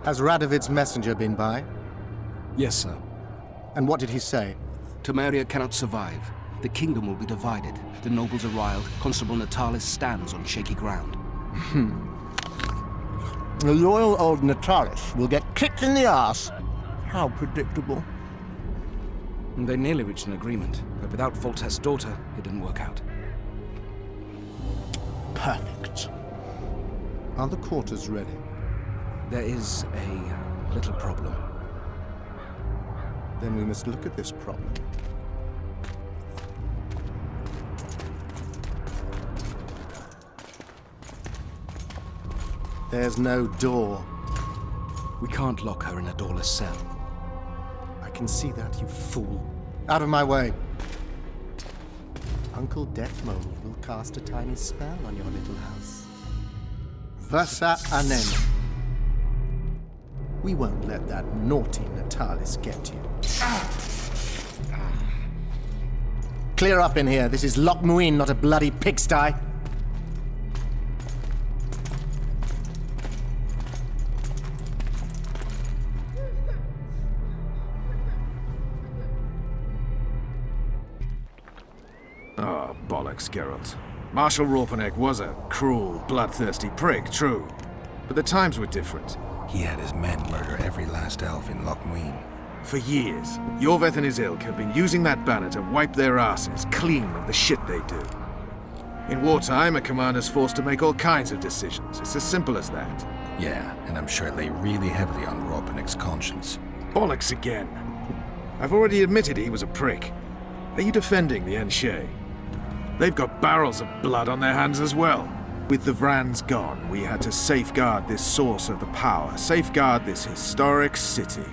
Has Radovid's messenger been by? Yes, sir. And what did he say? Temeria cannot survive. The kingdom will be divided. The nobles are riled. Constable Natalis stands on shaky ground. The loyal old Natalis will get kicked in the ass. How predictable. They nearly reached an agreement, but without Foltest's daughter, it didn't work out. Perfect. Are the quarters ready? There is a little problem. Then we must look at this problem. There's no door. We can't lock her in a doorless cell. I can see that, you fool. Out of my way. Uncle Deathmold will cast a tiny spell on your little house. Versa anem. We won't let that naughty Natalis get you. Clear up in here. This is Loc Muinne, not a bloody pigsty. Oh, bollocks, Geralt. Marshal Raupenek was a cruel, bloodthirsty prick, true. But the times were different. He had his men murder every last elf in Loc Muinne. For years, Yorveth and his ilk have been using that banner to wipe their asses clean of the shit they do. In wartime, a commander's forced to make all kinds of decisions. It's as simple as that. Yeah, and I'm sure it lay really heavily on Raupenek's conscience. Bollocks again. I've already admitted he was a prick. Are you defending the Enshe? They've got barrels of blood on their hands as well. With the Vrans gone, we had to safeguard this source of the power, safeguard this historic city.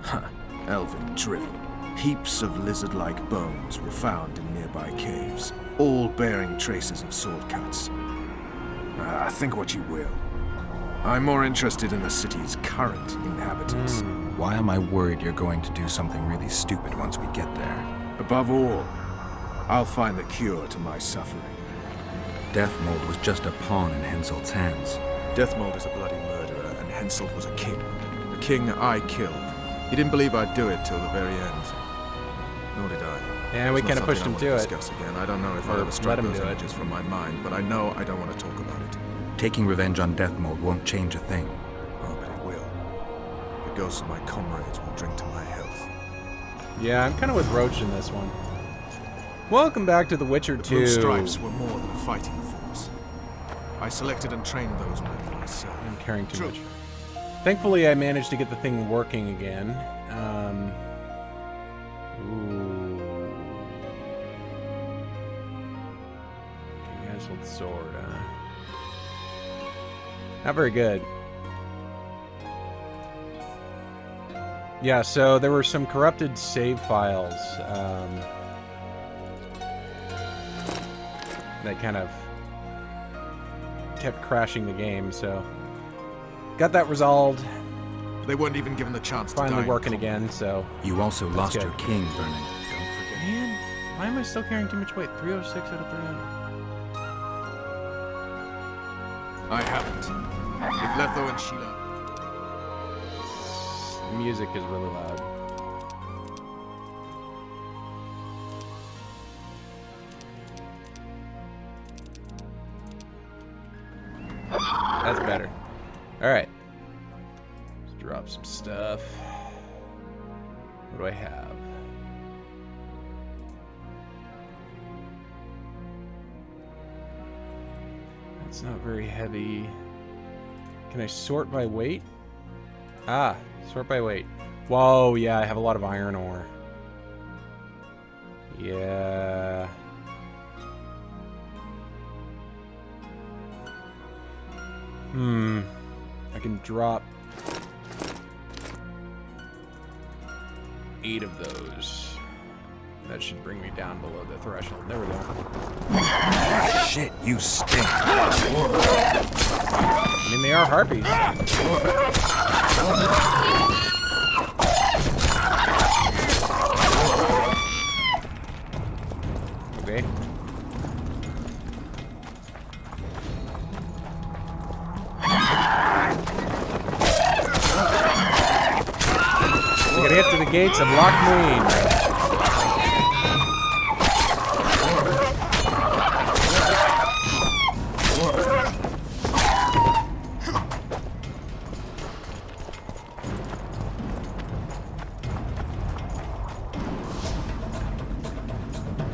Huh, elven drivel. Heaps of lizard-like bones were found in nearby caves, all bearing traces of sword cuts. Think what you will. I'm more interested in the city's current inhabitants. Why am I worried you're going to do something really stupid once we get there? Above all, I'll find the cure to my suffering. Deathmold was just a pawn in Henselt's hands. Deathmold is a bloody murderer, and Henselt was a king. A king I killed. He didn't believe I'd do it till the very end. Nor did I. Yeah, we kind of pushed him to it. Discuss again. I don't know if I'll ever strike those images from my mind, but I know I don't want to talk about it. Taking revenge on Deathmold won't change a thing. Oh, but it will. The ghosts of my comrades will drink to my health. Yeah, I'm kind of with Roach in this one. Welcome back to The Witcher 2. The Blue Stripes were more than a fighting force. I selected and trained those men myself. I'm carrying too much. Thankfully, I managed to get the thing working again. Ooh. Canceled sword, huh? Not very good. Yeah, so there were some corrupted save files that kind of kept crashing the game, so got that resolved. They weren't even given the chance to Finally die working again, so You also lost your king, Vernon. Don't forget. man, why am I still carrying too much weight? 306 out of 300. I haven't. If Letho and Sheila... The music is really loud. That's better. Alright. Let's drop some stuff. What do I have? That's not very heavy. Can I sort by weight? Ah, sort by weight. Whoa, yeah, I have a lot of iron ore. Yeah. I can drop 8 of those. That should bring me down below the threshold. There we go. Shit, you stink. I mean, they are harpies. Okay. gates of Loc Muinne.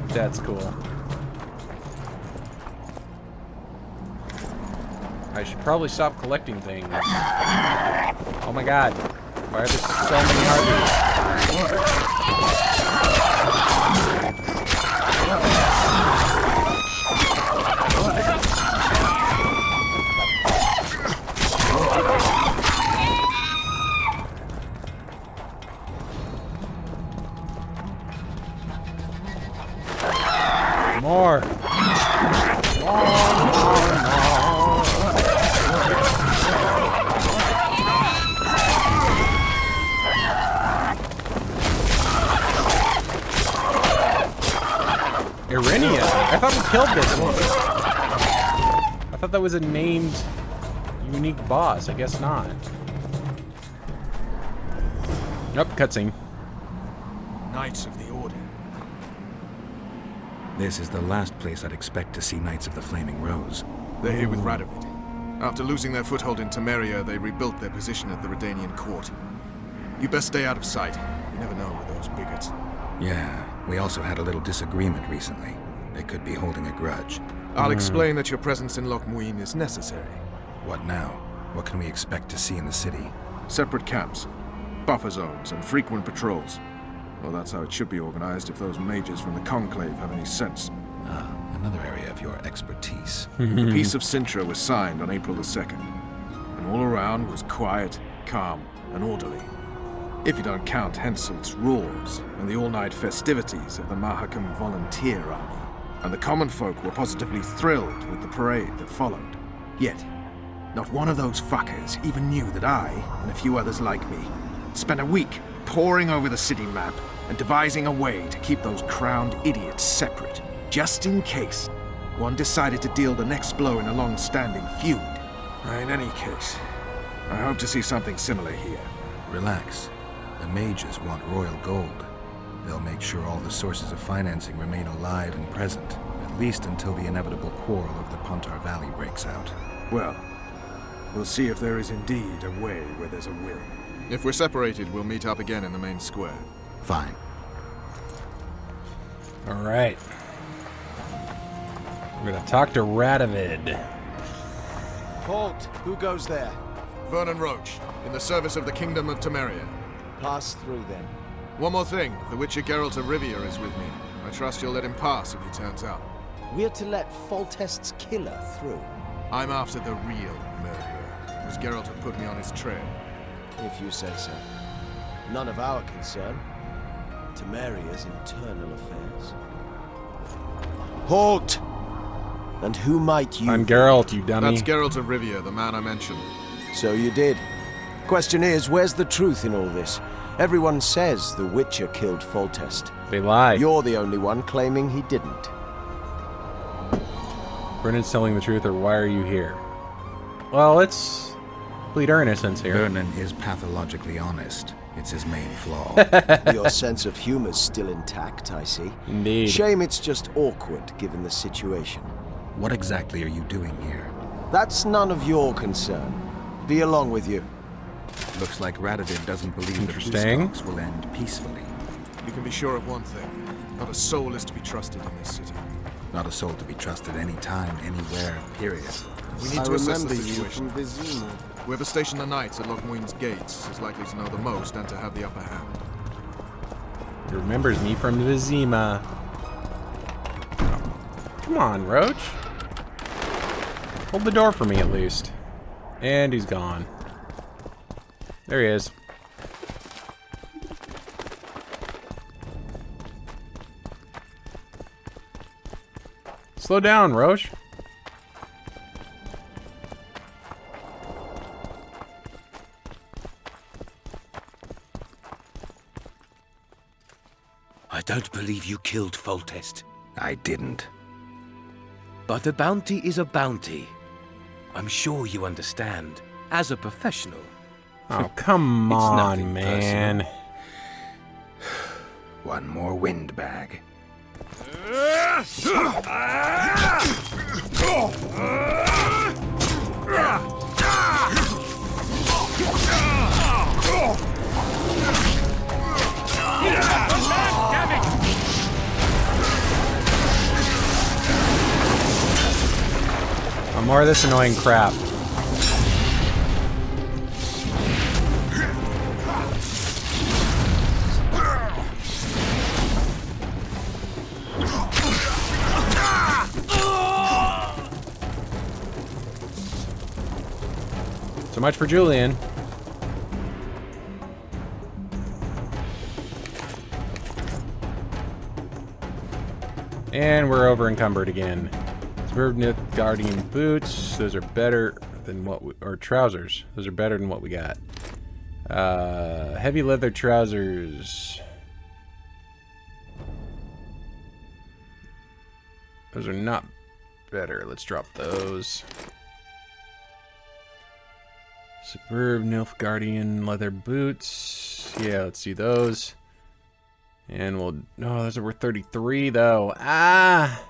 That's cool. I should probably stop collecting things. Oh my god. Why are there so many Harpies? More. Irinia. I thought we killed this one. I thought that was a named, unique boss. I guess not. Nope, cutscene. Knights of the Order. This is the last place I'd expect to see Knights of the Flaming Rose. They're here with Radovid. After losing their foothold in Temeria, they rebuilt their position at the Redanian court. You best stay out of sight. You never know with those bigots. Yeah, we also had a little disagreement recently. They could be holding a grudge. I'll explain that your presence in Loc Muinne is necessary. What now? What can we expect to see in the city? Separate camps, buffer zones, and frequent patrols. Well, that's how it should be organized if those mages from the Conclave have any sense. Ah, another area of your expertise. The Peace of Sintra was signed on April the 2nd, and all around was quiet, calm, and orderly. If you don't count Henselt's roars and the all-night festivities of the Mahakam Volunteer Army. And the common folk were positively thrilled with the parade that followed. Yet, not one of those fuckers even knew that I, and a few others like me, spent a week poring over the city map and devising a way to keep those crowned idiots separate, just in case one decided to deal the next blow in a long-standing feud. In any case, I hope to see something similar here. Relax. The mages want royal gold. They'll make sure all the sources of financing remain alive and present, at least until the inevitable quarrel over the Pontar Valley breaks out. Well, we'll see if there is indeed a way where there's a will. If we're separated, we'll meet up again in the main square. Fine. Alright. We're gonna talk to Radovid. Halt! Who goes there? Vernon Roach, in the service of the Kingdom of Temeria. Pass through then. One more thing, the Witcher Geralt of Rivia is with me. I trust you'll let him pass if he turns up. We're to let Foltest's killer through. I'm after the real murderer, as Geralt had put me on his trail. If you say so. None of our concern. Temeria's internal affairs. Halt! And who might you... I'm Geralt, you dummy. That's Geralt of Rivia, the man I mentioned. So you did. Question is, where's the truth in all this? Everyone says the Witcher killed Foltest. They lie. You're the only one claiming he didn't. Brennan's telling the truth, or why are you here? Well, let's plead our innocence here. Vernon is pathologically honest. It's his main flaw. Your sense of humor's still intact, I see. Indeed. Shame it's just awkward, given the situation. What exactly are you doing here? That's none of your concern. Be along with you. Looks like Radovid doesn't believe that Interesting. Bluestalks will end peacefully. You can be sure of one thing. Not a soul is to be trusted in this city. Not a soul to be trusted anytime, anywhere, period. We need to assess the remember you situation. from Vizima. Whoever stationed the knights at Loc Muinne's gates is likely to know the most and to have the upper hand. He remembers me from Vizima. Come on, Roach. Hold the door for me, at least. And he's gone. There he is. Slow down, Roach. I don't believe you killed Foltest. I didn't. But a bounty is a bounty. I'm sure you understand, as a professional. Oh, come It's on, nothing man. One more windbag. More of this annoying crap. So much for Julian. And we're over encumbered again. Suburban Guardian boots. Those are better than what we, or trousers. Those are better than what we got. Heavy leather trousers. Those are not better. Let's drop those. Superb Nilfgaardian leather boots. Yeah, let's see those. And we'll... No, those are worth 33, though. Ah!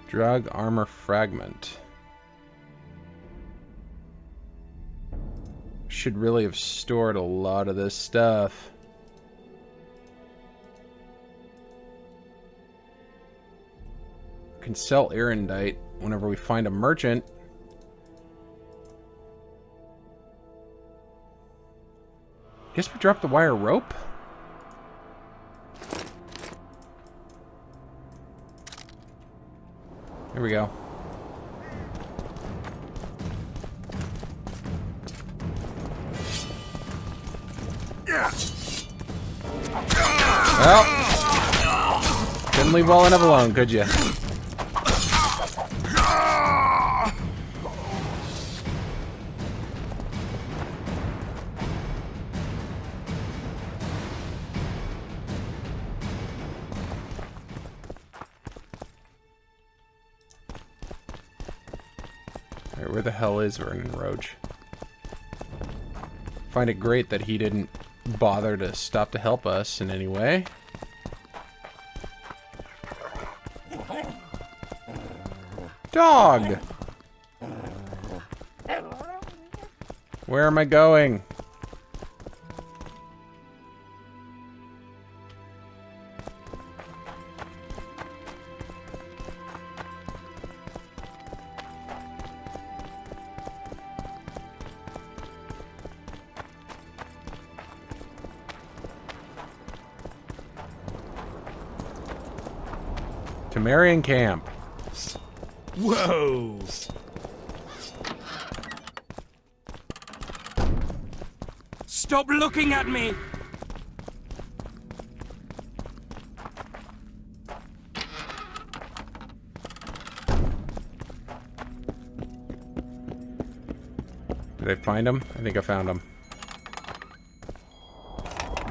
Drug armor fragment. Should really have stored a lot of this stuff. Can sell Erendite whenever we find a merchant. Guess we dropped the wire rope. Here we go. Well, couldn't leave well enough alone, could you? Alright, where the hell is Vernon Roach? Find it great that he didn't bother to stop to help us in any way. Dog! Where am I going? To Marion Camp. Whoa! Stop looking at me! Did I find him? I think I found him.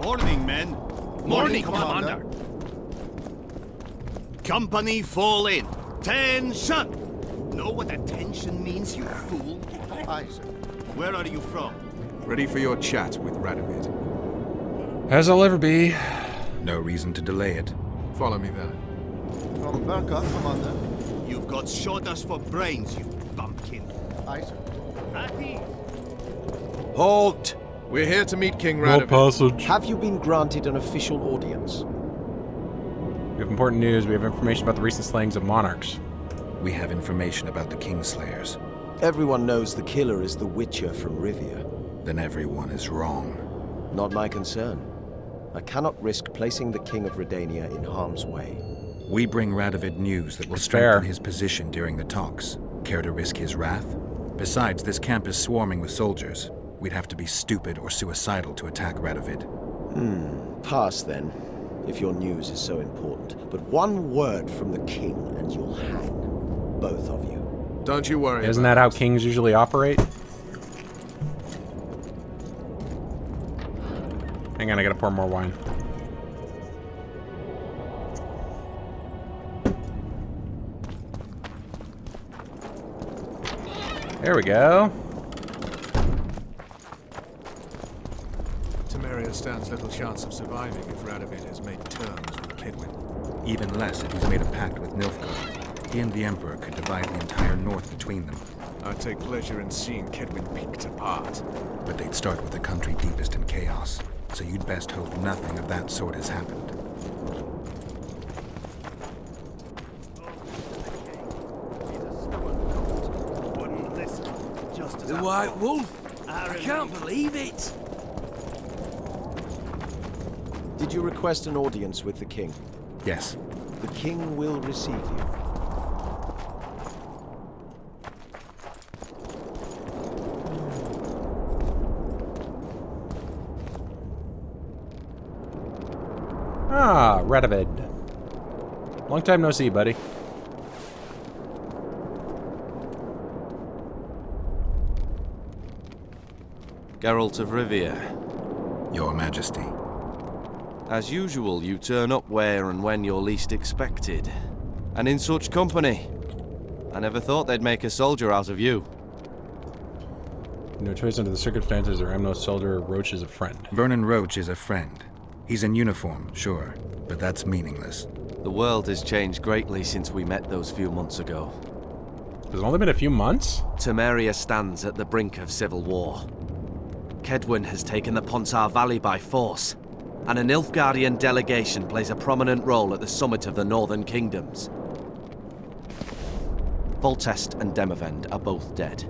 Morning, men. Morning, Commander. Company fall in. Tension! Know what attention means, you fool? Aye, sir. Where are you from? Ready for your chat with Radovid. As I'll ever be. No reason to delay it. Follow me then. From Burka, Commander. You've got shoulders for brains, you bumpkin. Aye, sir. At ease. Halt! We're here to meet King Radovid. Have you been granted an official audience? We have important news. We have information about the recent slayings of monarchs. We have information about the Kingslayers. Everyone knows the killer is the Witcher from Rivia. Then everyone is wrong. Not my concern. I cannot risk placing the King of Redania in harm's way. We bring Radovid news that will That's strengthen fair. his position during the talks. Care to risk his wrath? Besides, this camp is swarming with soldiers. We'd have to be stupid or suicidal to attack Radovid. Pass then, if your news is so important. But one word from the King and you'll hang. Both of you. Don't you worry. Isn't about that how us. kings usually operate? Hang on, I gotta pour more wine. There we go. Temeria stands little chance of surviving if Radovid has made terms with Kedwin. Even less if he's made a pact with Nilfgaard. He and the Emperor could divide the entire north between them. I'd take pleasure in seeing Kedwin picked apart. But they'd start with the country deepest in chaos. So you'd best hope nothing of that sort has happened. The White Wolf! I can't believe it! Did you request an audience with the king? Yes. The king will receive you. Ah, Radovid. Long time no see, buddy. Geralt of Rivia. Your Majesty. As usual, you turn up where and when you're least expected. And in such company. I never thought they'd make a soldier out of you. No choice under the circumstances, or I'm no soldier. Roach is a friend. Vernon Roach is a friend. He's in uniform, sure, but that's meaningless. The world has changed greatly since we met those few months ago. It's only been a few months? Temeria stands at the brink of civil war. Kedwin has taken the Pontar Valley by force, and a Nilfgaardian delegation plays a prominent role at the summit of the Northern Kingdoms. Voltest and Demavend are both dead.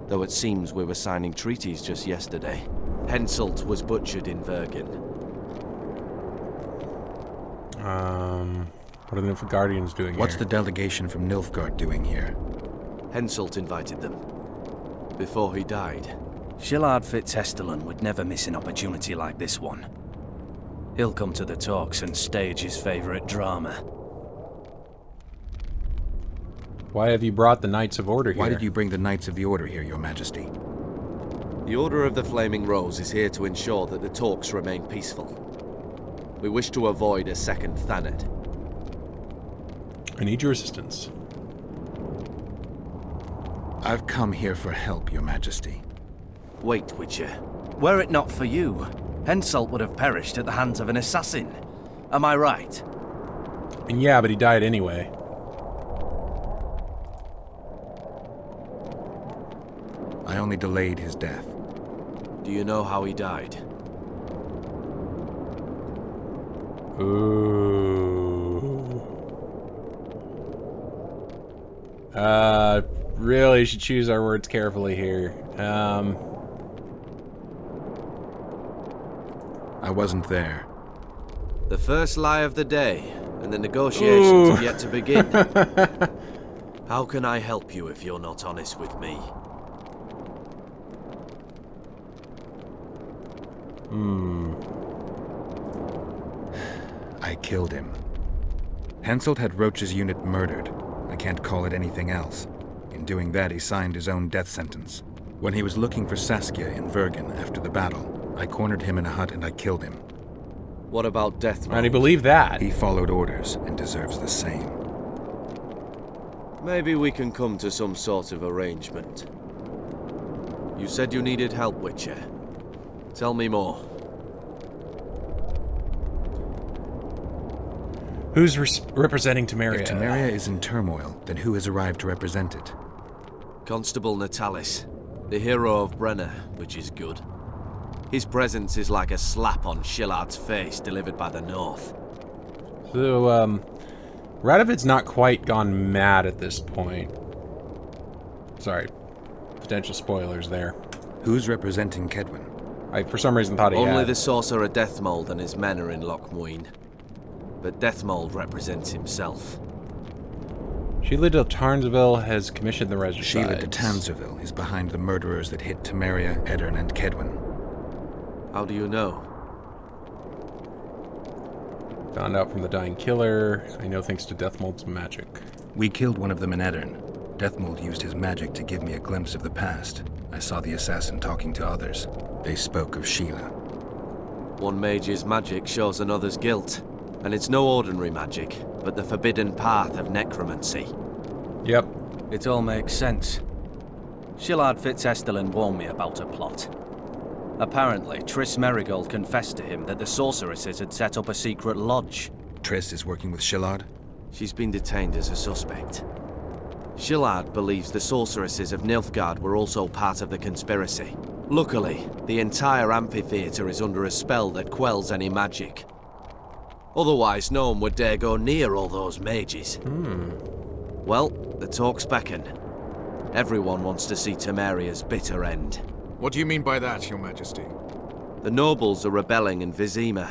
Though it seems we were signing treaties just yesterday. Henselt was butchered in Vergen. What are the Nilfgaardians doing here? What's the delegation from Nilfgaard doing here? Henselt invited them. Before he died. Shillard Fitzhestelan would never miss an opportunity like this one. He'll come to the talks and stage his favorite drama. Why have you brought the Knights of Order here? Why did you bring the Knights of the Order here, Your Majesty? The Order of the Flaming Rose is here to ensure that the talks remain peaceful. We wish to avoid a second Thanet. I need your assistance. I've come here for help, Your Majesty. Wait, Witcher. Were it not for you, Henselt would have perished at the hands of an assassin. Am I right? And yeah, but he died anyway. I only delayed his death. Do you know how he died? Ooh. Really should choose our words carefully here. I wasn't there. The first lie of the day, and the negotiations have yet to begin. How can I help you if you're not honest with me? I killed him. Henselt had Roach's unit murdered. I can't call it anything else. In doing that, he signed his own death sentence. When he was looking for Saskia in Vergen after the battle, I cornered him in a hut and I killed him. What about Deathmold? And he believed that. He followed orders and deserves the same. Maybe we can come to some sort of arrangement. You said you needed help, Witcher. Tell me more. Who's representing Temeria? If Temeria is in turmoil, then who has arrived to represent it? Constable Natalis, the hero of Brenner, which is good. His presence is like a slap on Shillard's face delivered by the North. So, Radovid's not quite gone mad at this point. Sorry. Potential spoilers there. Who's representing Kedwin? I, for some reason, thought he Only had. the sorcerer Deathmold and his men are in Loc Muinne. But Deathmold represents himself. Sheila de Tarnsville has commissioned the regicides. Sheila de Tanzerville is behind the murderers that hit Temeria, Eddern, and Kedwin. How do you know? Found out from the Dying Killer. I know thanks to Deathmold's magic. We killed one of them in Eddern. Deathmold used his magic to give me a glimpse of the past. I saw the assassin talking to others. They spoke of Sheila. One mage's magic shows another's guilt. And it's no ordinary magic, but the forbidden path of necromancy. Yep. It all makes sense. Shillard Fitzestelin warned me about a plot. Apparently, Triss Merigold confessed to him that the sorceresses had set up a secret lodge. Triss is working with Shillard? She's been detained as a suspect. Shillard believes the sorceresses of Nilfgaard were also part of the conspiracy. Luckily, the entire amphitheatre is under a spell that quells any magic. Otherwise, no one would dare go near all those mages. Well, the talks beckon. Everyone wants to see Temeria's bitter end. What do you mean by that, Your Majesty? The nobles are rebelling in Vizima.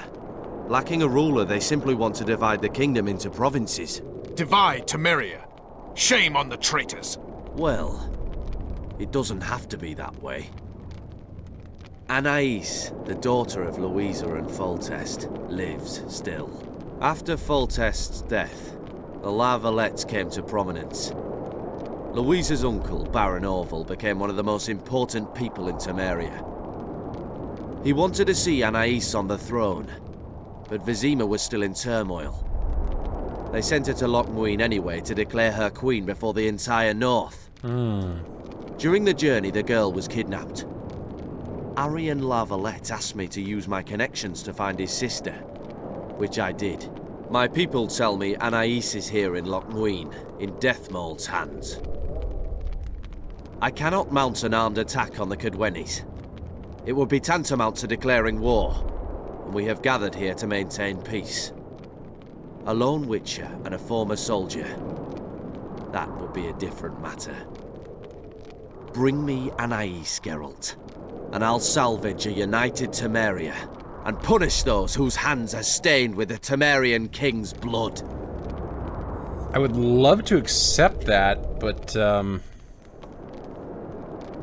Lacking a ruler, they simply want to divide the kingdom into provinces. Divide Temeria! Shame on the traitors! Well, it doesn't have to be that way. Anais, the daughter of Louisa and Foltest, lives still. After Foltest's death, the La Valettes came to prominence. Louisa's uncle, Baron Orville, became one of the most important people in Temeria. He wanted to see Anais on the throne, but Vizima was still in turmoil. They sent her to Loc Muinne anyway to declare her queen before the entire north. During the journey, the girl was kidnapped. Arian La Valette asked me to use my connections to find his sister, which I did. My people tell me Anais is here in Loc Muinne, in Deathmold's hands. I cannot mount an armed attack on the Cadwennis. It would be tantamount to declaring war, and we have gathered here to maintain peace. A lone witcher and a former soldier. That would be a different matter. Bring me Anais, Geralt, and I'll salvage a united Temeria and punish those whose hands are stained with the Temerian king's blood. I would love to accept that, but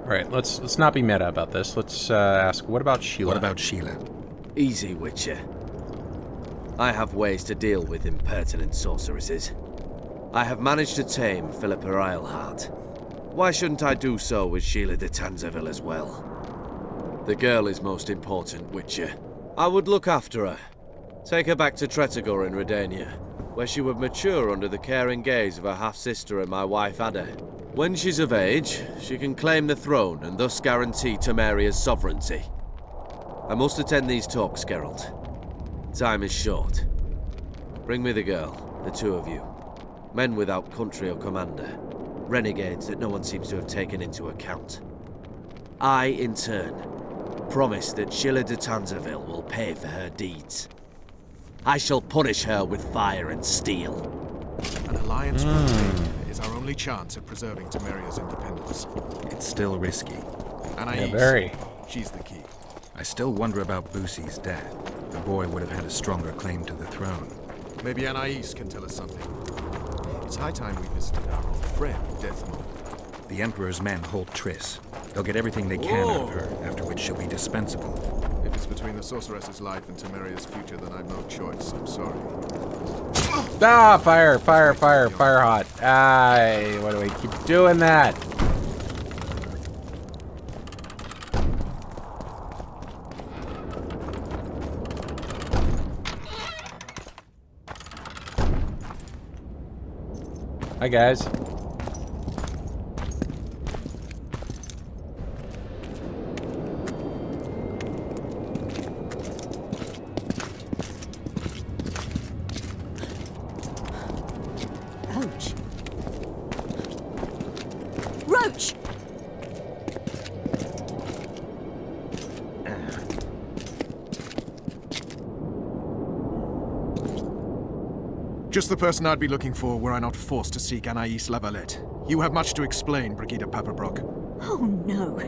Alright, let's not be meta about this. Let's ask, what about Sheila? What about Sheila? Easy, Witcher. I have ways to deal with impertinent sorceresses. I have managed to tame Philippa Eilhart. Why shouldn't I do so with Sheila de Tanzaville as well? The girl is most important, Witcher. I would look after her. Take her back to Tretogor in Redania, where she would mature under the caring gaze of her half-sister and my wife Ada. When she's of age, she can claim the throne and thus guarantee Temeria's sovereignty. I must attend these talks, Geralt. Time is short. Bring me the girl, the two of you. Men without country or commander. Renegades that no one seems to have taken into account. I, in turn, promise that Sheila de Tanzaville will pay for her deeds. I shall punish her with fire and steel. An alliance with Temeria is our only chance at preserving Temeria's independence. It's still risky. Anais, very. she's the key. I still wonder about Boosie's death. The boy would have had a stronger claim to the throne. Maybe Anais can tell us something. It's high time we visited our old friend, Deathmold. The Emperor's men hold Triss. They'll get everything they can out of her, after which she'll be dispensable. If it's between the sorceress's life and Temeria's future, then I've no choice. I'm sorry. Ah, fire hot. Aye, why do we keep doing that? Hi, guys. Roach. Roach! Just the person I'd be looking for were I not forced to seek Anais La Valette. You have much to explain, Brigida Paperbrook. Oh no,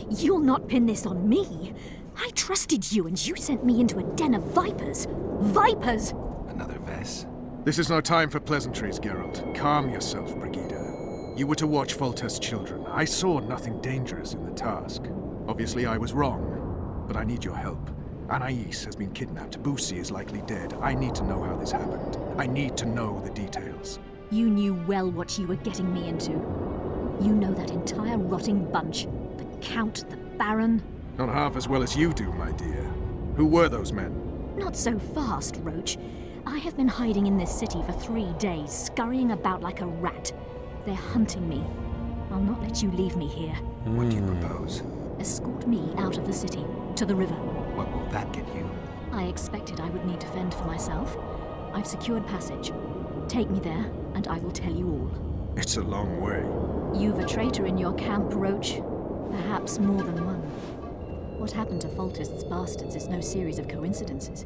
you'll not pin this on me. I trusted you and you sent me into a den of vipers. Vipers! Another Vess. This is no time for pleasantries, Geralt. Calm yourself, Brigida. You were to watch Foltest's children. I saw nothing dangerous in the task. Obviously, I was wrong, but I need your help. Anais has been kidnapped. Boosie is likely dead. I need to know how this happened. I need to know the details. You knew well what you were getting me into. You know that entire rotting bunch. The Count, the Baron. Not half as well as you do, my dear. Who were those men? Not so fast, Roach. I have been hiding in this city for 3 days, scurrying about like a rat. They're hunting me. I'll not let you leave me here. What do you propose? Escort me out of the city, to the river. What will that get you? I expected I would need to fend for myself. I've secured passage. Take me there, and I will tell you all. It's a long way. You've a traitor in your camp, Roach. Perhaps more than one. What happened to Foltest's bastards is no series of coincidences.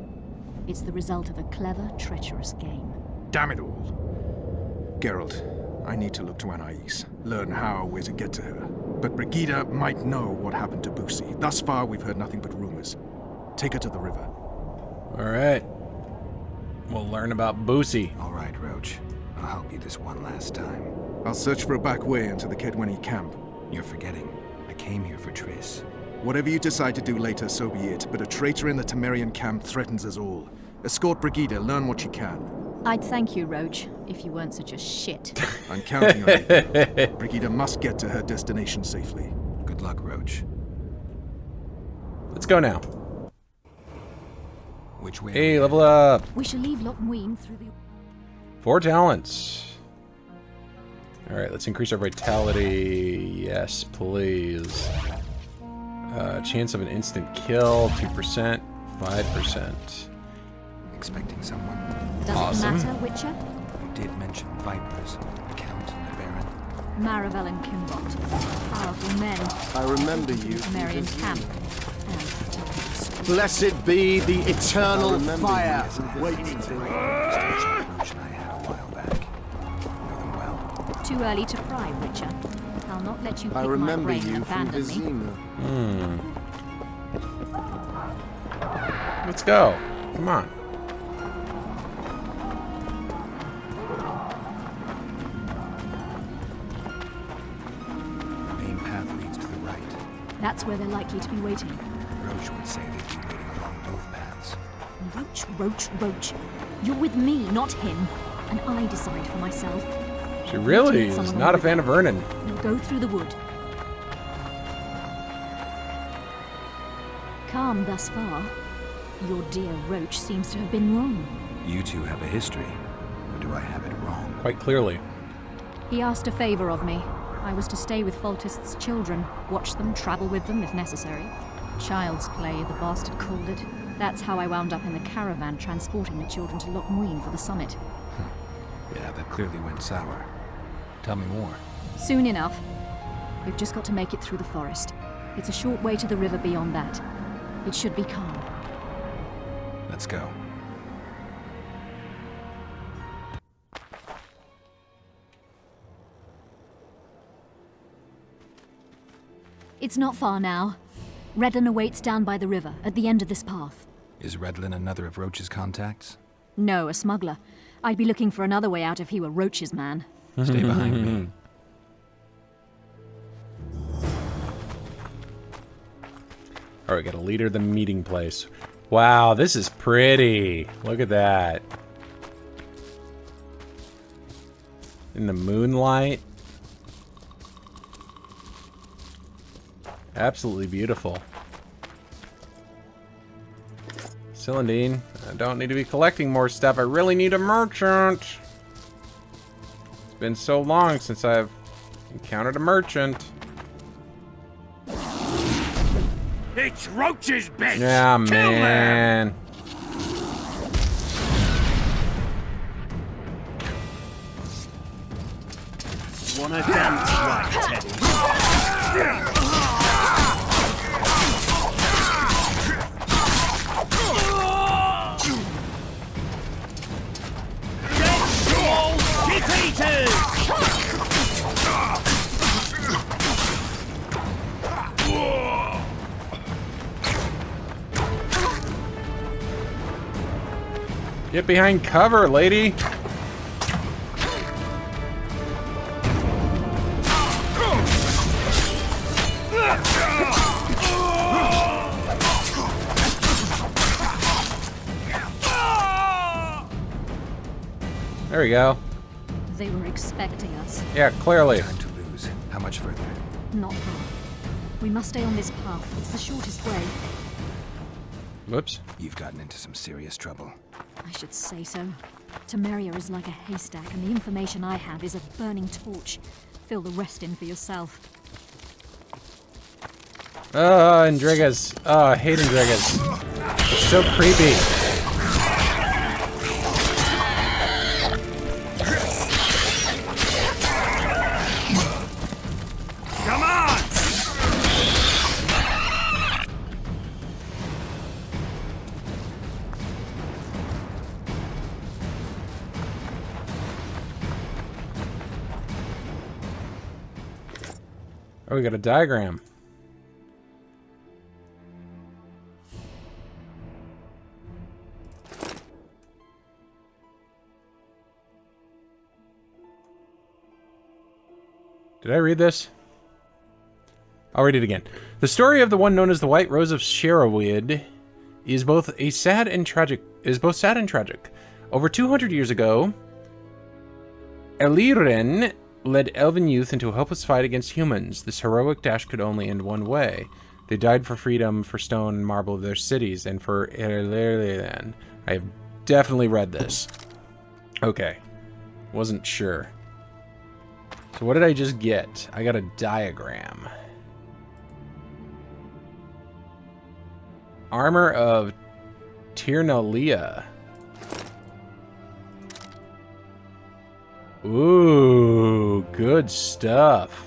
It's the result of a clever, treacherous game. Damn it all. Geralt, I need to look to Anais, learn how we're to get to her. But Brigida might know what happened to Boosie. Thus far, we've heard nothing but rumors. Take her to the river. All right. We'll learn about Boosie. All right, Roach. I'll help you this one last time. I'll search for a back way into the Kedwenny camp. You're forgetting. I came here for Triss. Whatever you decide to do later, so be it. But a traitor in the Temerian camp threatens us all. Escort Brigida, learn what you can. I'd thank you, Roach, if you weren't such a shit. I'm counting on you, Geralt. Brigida must get to her destination safely. Good luck, Roach. Let's go now. Which way? Hey, level up. We shall leave Loc Muinne through the... 4 talents. All right, let's increase our vitality. Yes, please. Chance of an instant kill, 2%, 5%. Expecting someone? Does Awesome. it matter, Witcher? You did mention Vipers, the Count and the Baron. Maravel and Kimbot. Powerful men. I remember you. Marion camp. Blessed be the eternal fire. Roach and I had a while back. Know them well. Too early to pry, Witcher. I'll not let you pick I my remember brain and you from abandon me. Vizima. Let's go. Come on. The main path leads to the right. That's where they're likely to be waiting. Roach would say they'd be waiting along both paths. Roach, Roach, Roach. You're with me, not him. And I decide for myself. She really is not a fan of Vernon. Now go through the wood. Calm thus far. Your dear Roach seems to have been wrong. You two have a history. Or do I have it wrong? Quite clearly. He asked a favor of me. I was to stay with Foltest's children, watch them, travel with them if necessary. Child's play, the bastard called it. That's how I wound up in the caravan transporting the children to Loc Muinne for the summit. Yeah, that clearly went sour. Tell me more. Soon enough. We've just got to make it through the forest. It's a short way to the river beyond that. It should be calm. Let's go. It's not far now. Redlin awaits down by the river, at the end of this path. Is Redlin another of Roach's contacts? No, a smuggler. I'd be looking for another way out if he were Roach's man. Stay behind me. All right, we got a leader of the meeting place. Wow, this is pretty. Look at that. In the moonlight. Absolutely beautiful. Celandine, I don't need to be collecting more stuff. I really need a merchant. It's been so long since I've encountered a merchant. It's Roach's bitch! Yeah, man. Wanna dance right, Teddy? Get behind cover, lady. There we go. They were expecting us. Yeah, clearly. Time to lose. How much further? Not far. We must stay on this path. It's the shortest way. Whoops. You've gotten into some serious trouble. I should say so. Temeria is like a haystack, and the information I have is a burning torch. Fill the rest in for yourself. Oh, Endrigas. Oh, I hate Endrigas. It's so creepy. Come on! Oh, we got a diagram. Did I read this? I'll read it again. The story of the one known as the White Rose of Sherwood is both sad and tragic. Over 200 years ago, Eliren led elven youth into a hopeless fight against humans. This heroic dash could only end one way. They died for freedom, for stone and marble of their cities, and for Eliren. I have definitely read this. Okay. Wasn't sure. So what did I just get? I got a diagram. Armor of Tirnalia. Ooh, good stuff.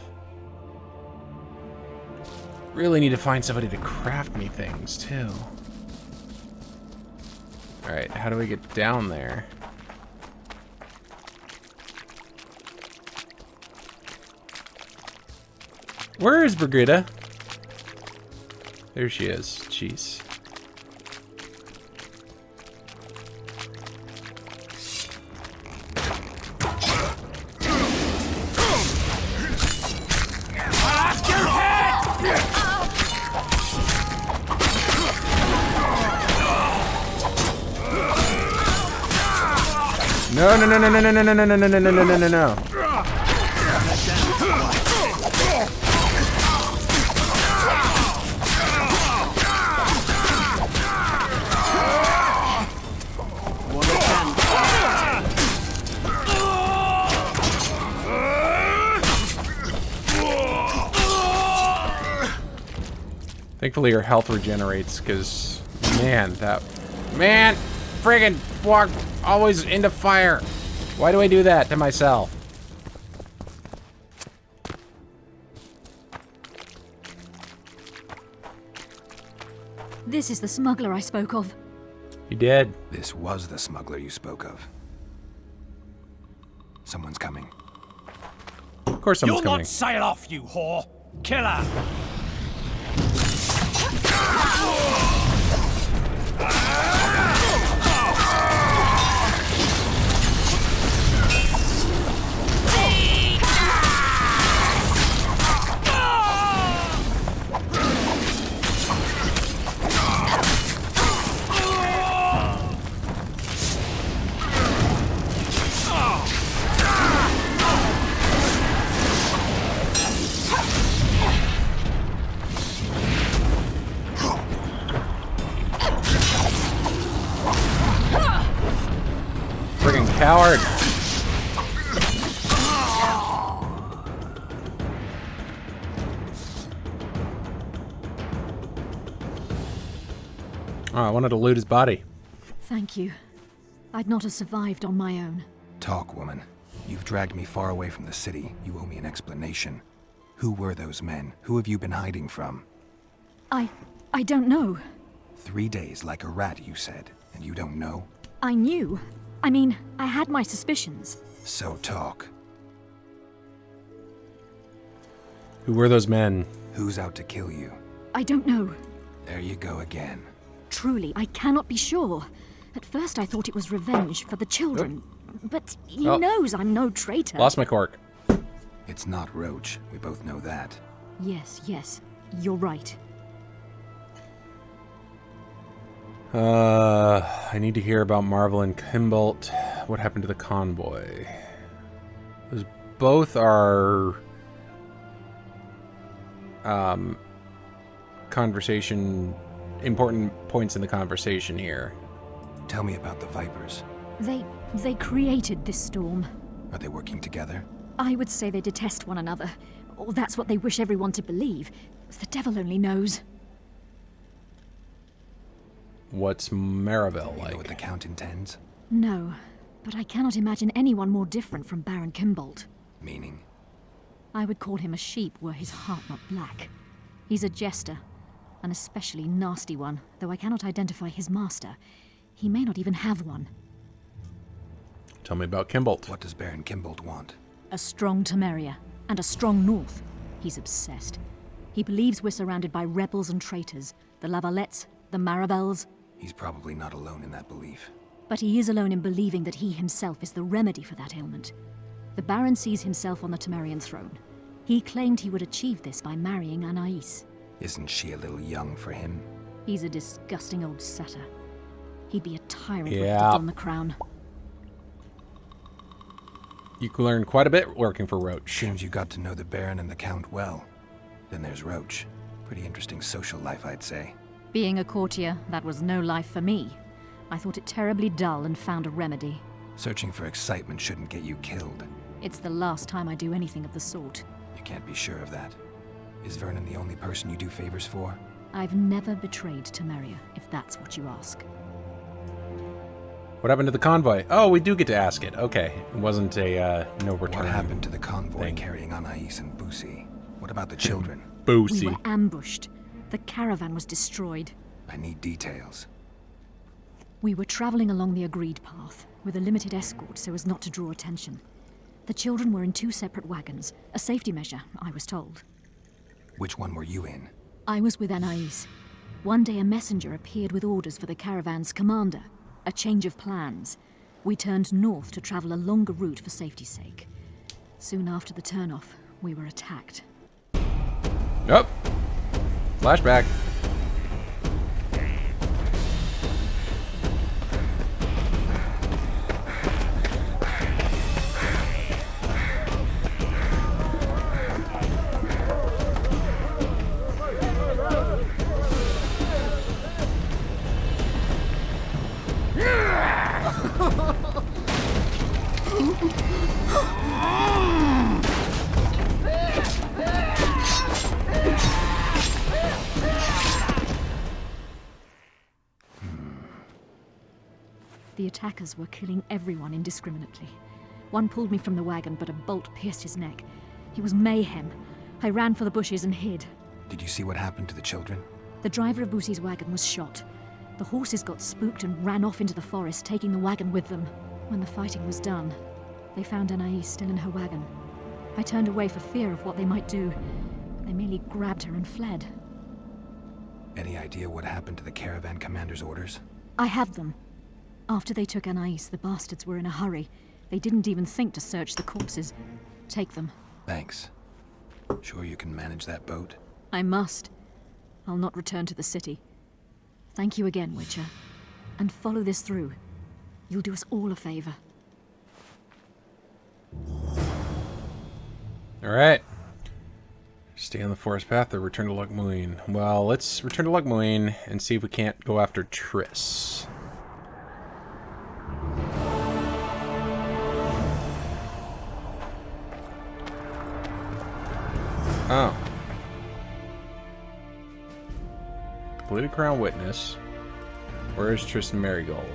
Really need to find somebody to craft me things, too. Alright, how do we get down there? Where is Brigida? There she is. Jeez. No, no, no, no, no, no, no, no, no, no, no, no, no, no, no, no. Thankfully, her health regenerates, because, man, friggin' walk always into fire. Why do I do that to myself? This is the smuggler I spoke of. You did. This was the smuggler you spoke of. Someone's coming. Of course someone's You'll coming. not sail off, you whore! Kill her! Friggin' coward. Oh, I wanted to loot his body. Thank you. I'd not have survived on my own. Talk, woman. You've dragged me far away from the city. You owe me an explanation. Who were those men? Who have you been hiding from? I don't know. 3 days like a rat, you said, and you don't know? I knew. I mean, I had my suspicions. So talk. Who were those men? Who's out to kill you? I don't know. There you go again. Truly, I cannot be sure. At first I thought it was revenge for the children. But he Oh. knows I'm no traitor. Lost my cork. It's not Roach. We both know that. Yes. You're right. I need to hear about Marvel and Kimbolt. What happened to the convoy? Those both are important points in the conversation here. Tell me about the Vipers. They created this storm. Are they working together? I would say they detest one another. Or that's what they wish everyone to believe. The devil only knows. What's Maribel You like? know what the Count intends? No, but I cannot imagine anyone more different from Baron Kimbold. Meaning? I would call him a sheep were his heart not black. He's a jester, an especially nasty one, though I cannot identify his master. He may not even have one. Tell me about Kimbold. What does Baron Kimbold want? A strong Temeria, and a strong North. He's obsessed. He believes we're surrounded by rebels and traitors, the Lavalettes, the Maribels. He's probably not alone in that belief. But he is alone in believing that he himself is the remedy for that ailment. The Baron sees himself on the Temerian throne. He claimed he would achieve this by marrying Anais. Isn't she a little young for him? He's a disgusting old satyr. He'd be a tyrant ready Yeah. to don the crown. You can learn quite a bit working for Roach. Seems you got to know the Baron and the Count well. Then there's Roach. Pretty interesting social life, I'd say. Being a courtier, that was no life for me. I thought it terribly dull and found a remedy. Searching for excitement shouldn't get you killed. It's the last time I do anything of the sort. You can't be sure of that. Is Vernon the only person you do favors for? I've never betrayed Temeria, if that's what you ask. What happened to the convoy? Oh, we do get to ask it. Okay. It wasn't a no return. What happened to the convoy thing. carrying Anais and Busi? What about the children? Boosie. We were ambushed. The caravan was destroyed. I need details. We were traveling along the agreed path, with a limited escort so as not to draw attention. The children were in 2 separate wagons, a safety measure, I was told. Which one were you in? I was with Anais. One day a messenger appeared with orders for the caravan's commander. A change of plans. We turned north to travel a longer route for safety's sake. Soon after the turnoff, we were attacked. Oh. Flashback. The attackers were killing everyone indiscriminately. One pulled me from the wagon, but a bolt pierced his neck. It was mayhem. I ran for the bushes and hid. Did you see what happened to the children? The driver of Busi's wagon was shot. The horses got spooked and ran off into the forest, taking the wagon with them. When the fighting was done, they found Anais still in her wagon. I turned away for fear of what they might do, but they merely grabbed her and fled. Any idea what happened to the caravan commander's orders? I have them. After they took Anais, the bastards were in a hurry. They didn't even think to search the corpses. Take them. Thanks. Sure you can manage that boat? I must. I'll not return to the city. Thank you again, Witcher. And follow this through. You'll do us all a favor. Alright. Stay on the forest path or return to Loc Muinne. Well, let's return to Loc Muinne and see if we can't go after Triss. Oh. Completed Crown Witness. Where is Triss and Marigold?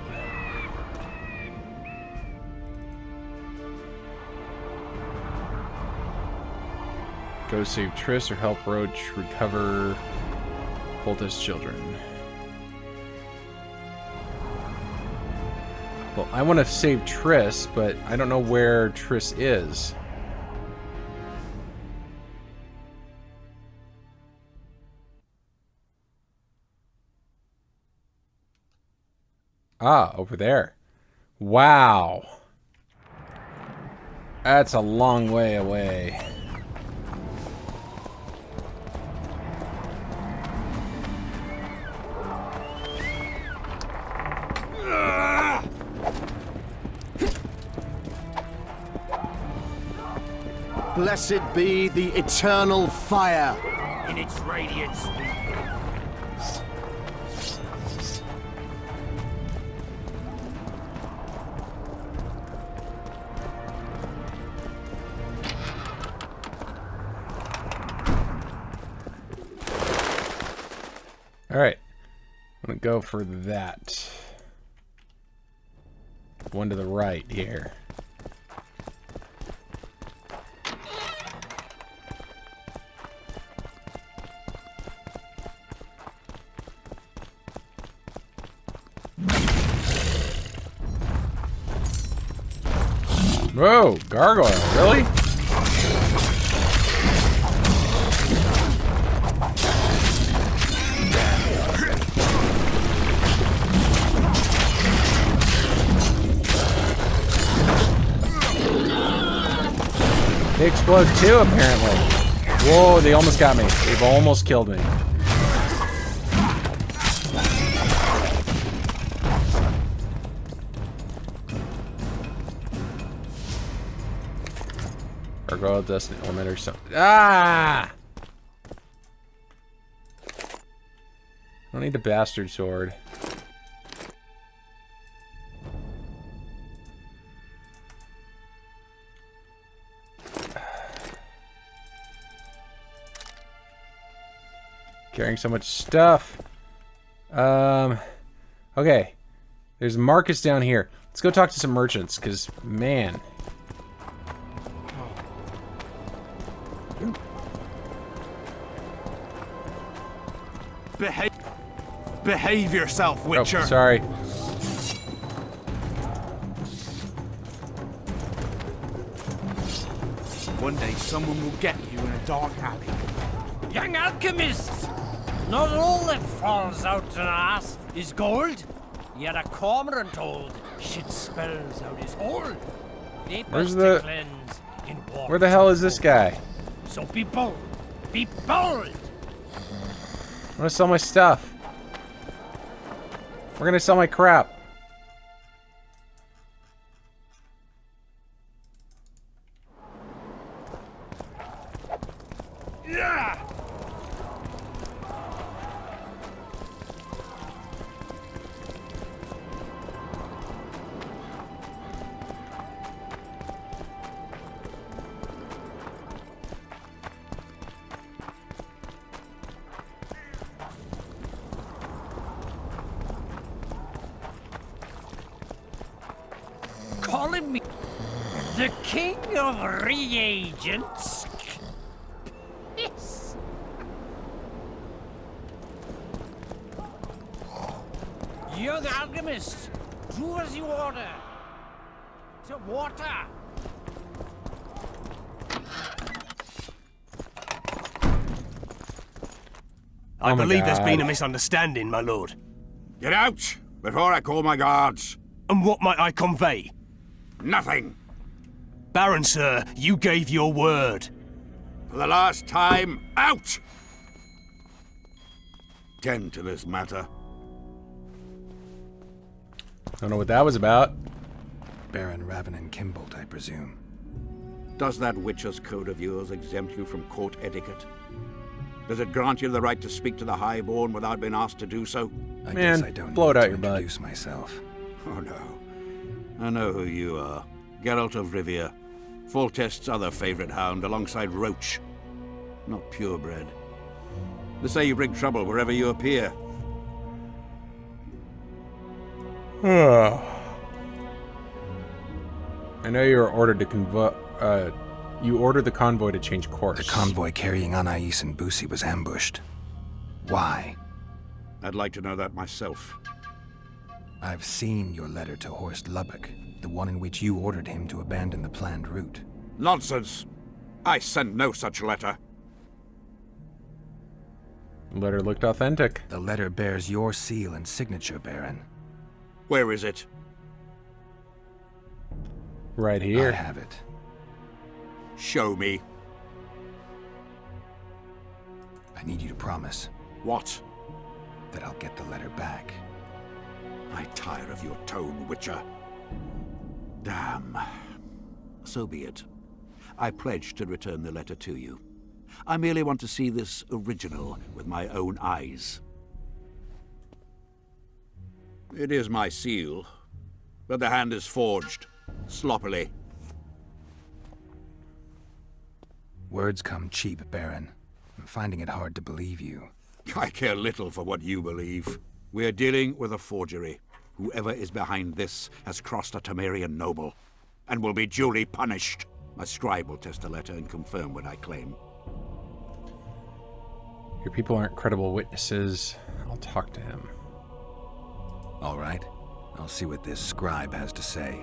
Go save Triss or help Roach recover Foltest's children. Well, I want to save Triss, but I don't know where Triss is. Ah, over there. Wow. That's a long way away. Blessed be the eternal fire. In its radiance. Alright. I'm gonna go for that. One to the right here. Whoa, gargoyle, really? They explode too, apparently. Whoa, they almost got me. They've almost killed me. Gargoyle dust element or something. Ah! I don't need a bastard sword. Carrying so much stuff. Okay. There's Marcus down here. Let's go talk to some merchants, because, man. Behave yourself, Witcher. Oh, sorry. One day someone will get you in a dark alley. Young alchemists! Not all that falls out an ass is gold. Yet a cormorant old shit spells out his hole. Where's the... Where the hell is this guy? So be bold. Be bold! I'm gonna sell my stuff. We're gonna sell my crap. Yeah! Calling me the king of reagents? Yes. Young alchemist, do as you order. To water. I believe there's God. been a misunderstanding, my lord. Get out before I call my guards. And what might I convey? Nothing. Baron, sir, you gave your word. For the last time, out! Tend to this matter. Don't know what that was about. Baron Ravenin Kimbolt, I presume. Does that Witcher's code of yours exempt you from court etiquette? Does it grant you the right to speak to the Highborn without being asked to do so? I Man, guess I don't blow it need out to your butt. introduce myself. Oh no. I know who you are. Geralt of Rivia. Foltest's other favorite hound alongside Roach. Not purebred. They say you bring trouble wherever you appear. I know you were ordered to you ordered the convoy to change course. The convoy carrying Anais and Busi was ambushed. Why? I'd like to know that myself. I've seen your letter to Horst Lubbock, the one in which you ordered him to abandon the planned route. Nonsense! I sent no such letter. The letter looked authentic. The letter bears your seal and signature, Baron. Where is it? Right here. I have it. Show me. I need you to promise What? that I'll get the letter back. I tire of your tone, Witcher. Damn. So be it. I pledge to return the letter to you. I merely want to see this original with my own eyes. It is my seal, but the hand is forged, sloppily. Words come cheap, Baron. I'm finding it hard to believe you. I care little for what you believe. We're dealing with a forgery. Whoever is behind this has crossed a Temerian noble, and will be duly punished. My scribe will test the letter and confirm what I claim. Your people aren't credible witnesses. I'll talk to him. All right. I'll see what this scribe has to say.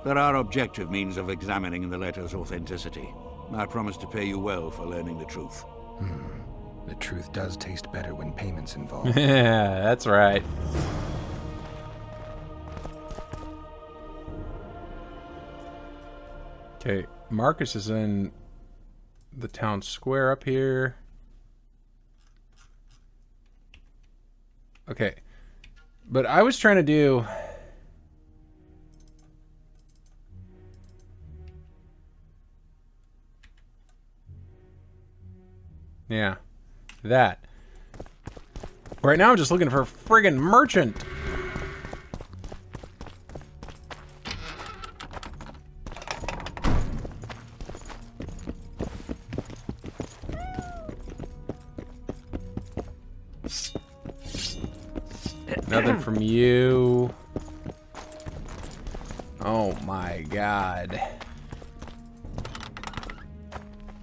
There are objective means of examining the letter's authenticity. I promise to pay you well for learning the truth. The truth does taste better when payment's involved. Yeah, that's right. Okay, Marcus is in the town square up here. Okay, but I was trying to do... Yeah, that. Right now I'm just looking for a friggin' merchant. Nothing from you. Oh my god.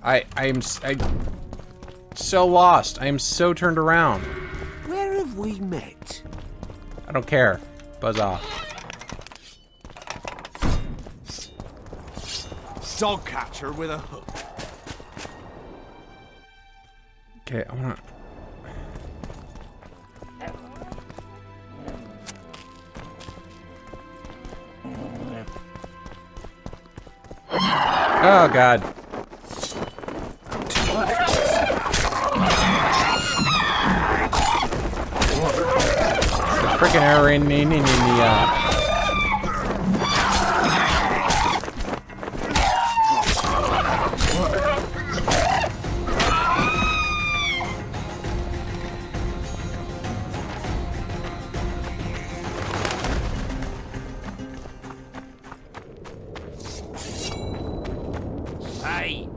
I'm so lost. I am so turned around. Where have we met? I don't care. Buzz off. Dog catcher with a hook. Okay, I wanna... Oh god. Freaking error in the Hey!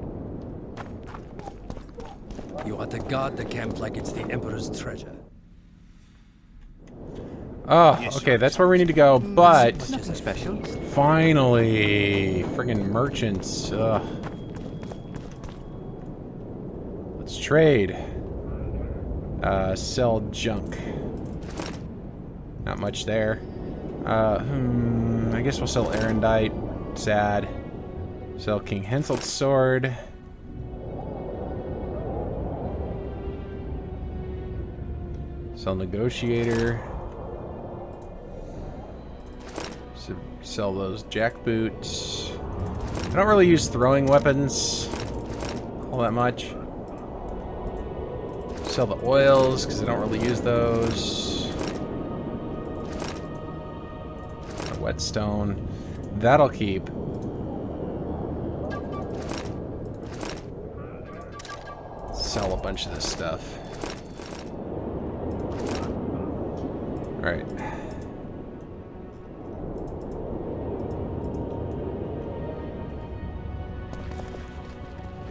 You are to guard the camp like it's the Emperor's treasure. Oh, okay, that's where we need to go, but... Nothing special. Finally! Friggin' merchants. Ugh. Let's trade. Sell junk. Not much there. I guess we'll sell Erendite. Sad. Sell King Henselt's sword. Sell Negotiator. Sell those jackboots. I don't really use throwing weapons all that much. Sell the oils because I don't really use those. A whetstone. That'll keep. Sell a bunch of this stuff. Alright.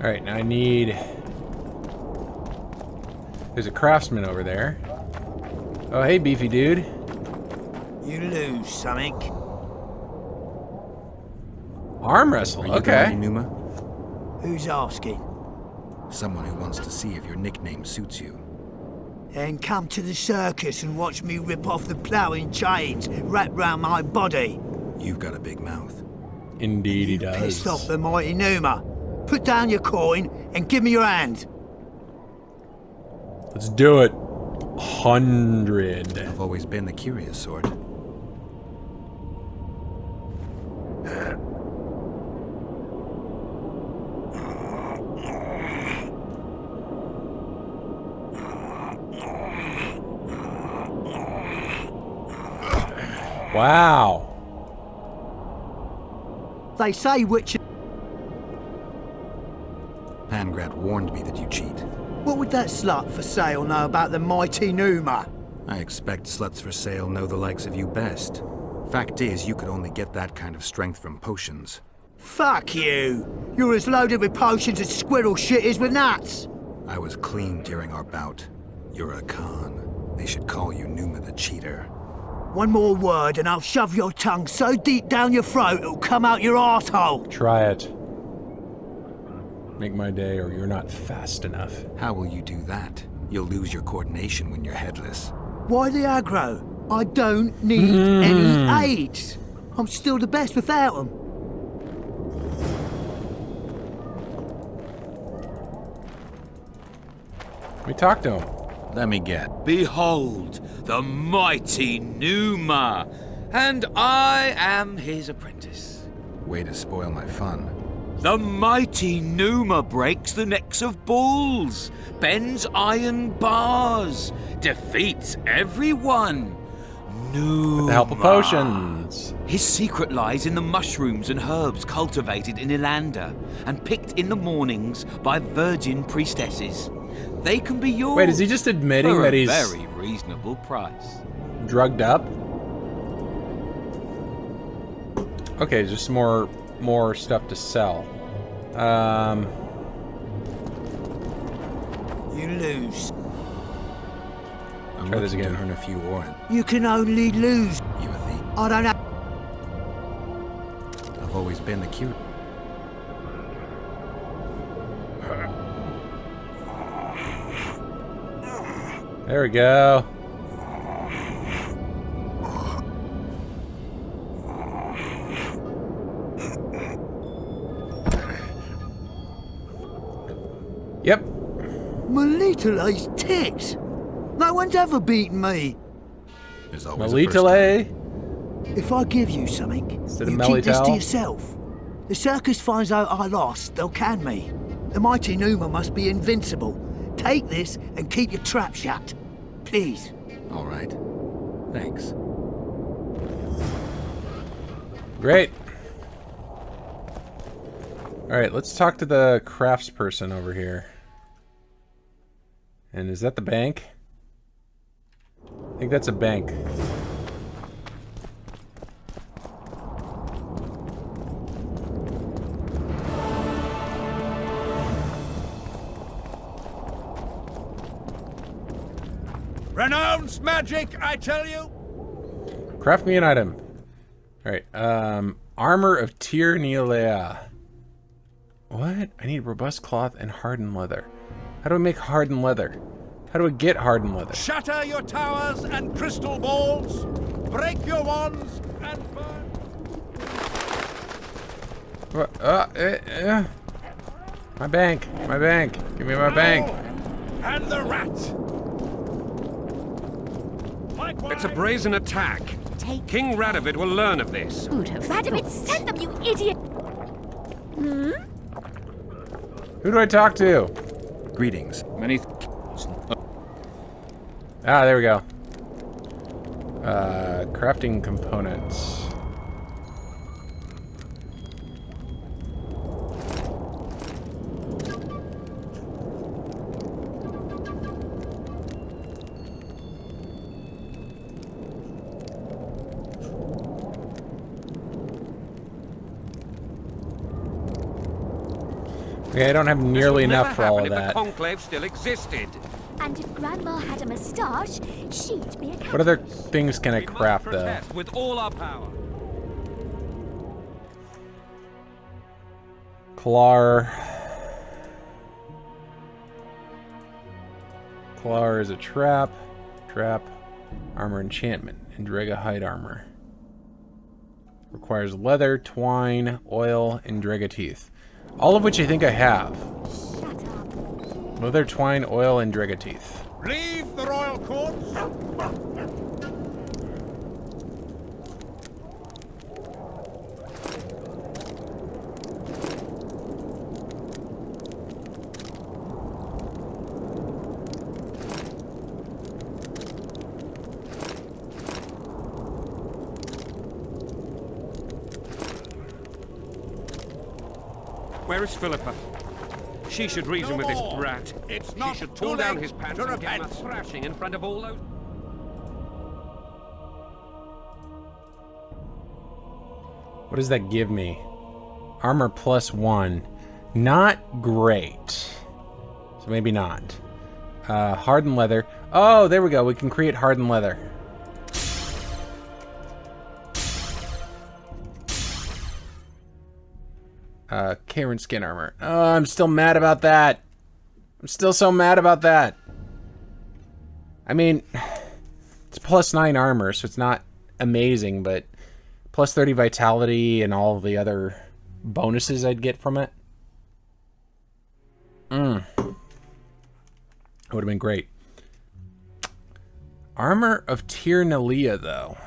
Alright, now I need... There's a craftsman over there. Oh, hey, beefy dude. You lose something. Arm wrestle, Are you okay. Guardy Numa? Who's asking? Someone who wants to see if your nickname suits you. Then come to the circus and watch me rip off the ploughing chains wrapped round my body. You've got a big mouth. Indeed he does. Pissed off the mighty Numa. Put down your coin and give me your hand. Let's do it. 100. I've always been the curious sort. Wow. They say witches... Pangrat warned me that you cheat. What would that slut for sale know about the mighty Numa? I expect sluts for sale know the likes of you best. Fact is, you could only get that kind of strength from potions. Fuck you! You're as loaded with potions as squirrel shit is with nuts! I was clean during our bout. You're a Khan. They should call you Numa the Cheater. One more word and I'll shove your tongue so deep down your throat it'll come out your arsehole. Try it. Make my day, or you're not fast enough. How will you do that? You'll lose your coordination when you're headless. Why the aggro? I don't need any aids. I'm still the best without them. Let me talk to him. Let me get. Behold, the mighty Numa, and I am his apprentice. Way to spoil my fun. The mighty Numa breaks the necks of bulls, bends iron bars, defeats everyone. Numa. With the help of potions. His secret lies in the mushrooms and herbs cultivated in Ilanda and picked in the mornings by virgin priestesses. They can be yours. Wait, is he just admitting that he's for a very reasonable price? Drugged up? Okay, just more stuff to sell. You lose. I'm Try this looking again. to earn a few warrant. You can only lose. You a thief? I don't know. I've always been the cute. There we go. Yep. Melitele's tits. No one's ever beaten me. There's always a first time. Melitele. If I give you something, Instead of you keep this to Melitel? yourself. The circus finds out I lost, they'll can me. The mighty Numa must be invincible. Take this and keep your trap shut. Please. All right. Thanks. Great. Alright, let's talk to the craftsperson over here. And is that the bank? I think that's a bank. Renounce magic, I tell you! Craft me an item. Alright, armor of Tyr Neolea. What? I need robust cloth and hardened leather. How do I make hardened leather? How do I get hardened leather? Shatter your towers and crystal balls! Break your wands and burn! What? My bank. My bank. Give me my bank. And the rat! It's a brazen attack. King Radovid will learn of this. Radovid sent them, you idiot! Who do I talk to? Greetings. Many. Ah, there we go. Crafting components. Okay, I don't have nearly enough for all of that. The conclave still existed. And if Grandma had a moustache, she'd be a cat. What other things can I craft, though? With all our power. Klar. Klar is a trap. Trap. Armor enchantment. Endrega hide armor. Requires leather, twine, oil, and Endrega teeth. All of which I think I have. Shut up. Leather, twine, oil, and Endrega teeth. Leave the royal courts! Where is Philippa? She should reason with this brat. It's not she should too pull down late his pants to and give him a repent. thrashing in front of all those... What does that give me? Armor +1. Not great. So maybe not. Hardened leather. Oh, there we go. We can create hardened leather. Karen skin armor. Oh, I'm still mad about that. I'm still so mad about that. I mean, it's +9 armor, so it's not amazing, but +30 vitality and all the other bonuses I'd get from it. It would have been great. Armor of Tyr Nalia, though.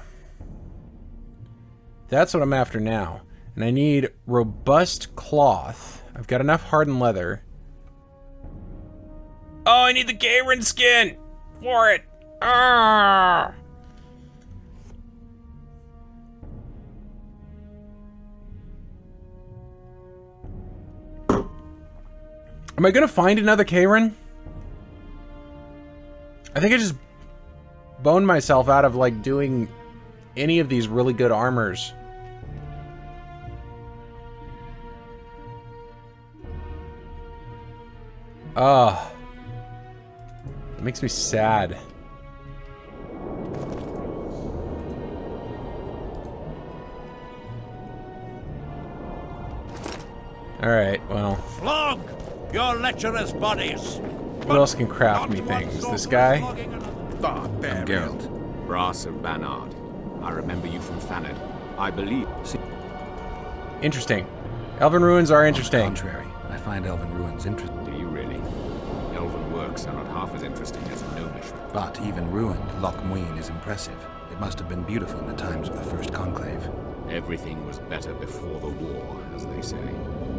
That's what I'm after now. And I need robust cloth. I've got enough hardened leather. Oh, I need the Garen skin for it. Ah! Am I gonna find another Karen? I think I just boned myself out of like doing any of these really good armors. Ugh. It makes me sad. Alright, well. Flog your lecherous bodies! Who else can craft me things? This guy? I'm Geralt, Brass of Banard. I remember you from Thanad. I believe... Interesting. Elven ruins are interesting. On the contrary, I find elven ruins interesting. Do you really? Elven works are not half as interesting as gnomish. But even ruined, Loc Muinne is impressive. It must have been beautiful in the times of the First Conclave. Everything was better before the war, as they say.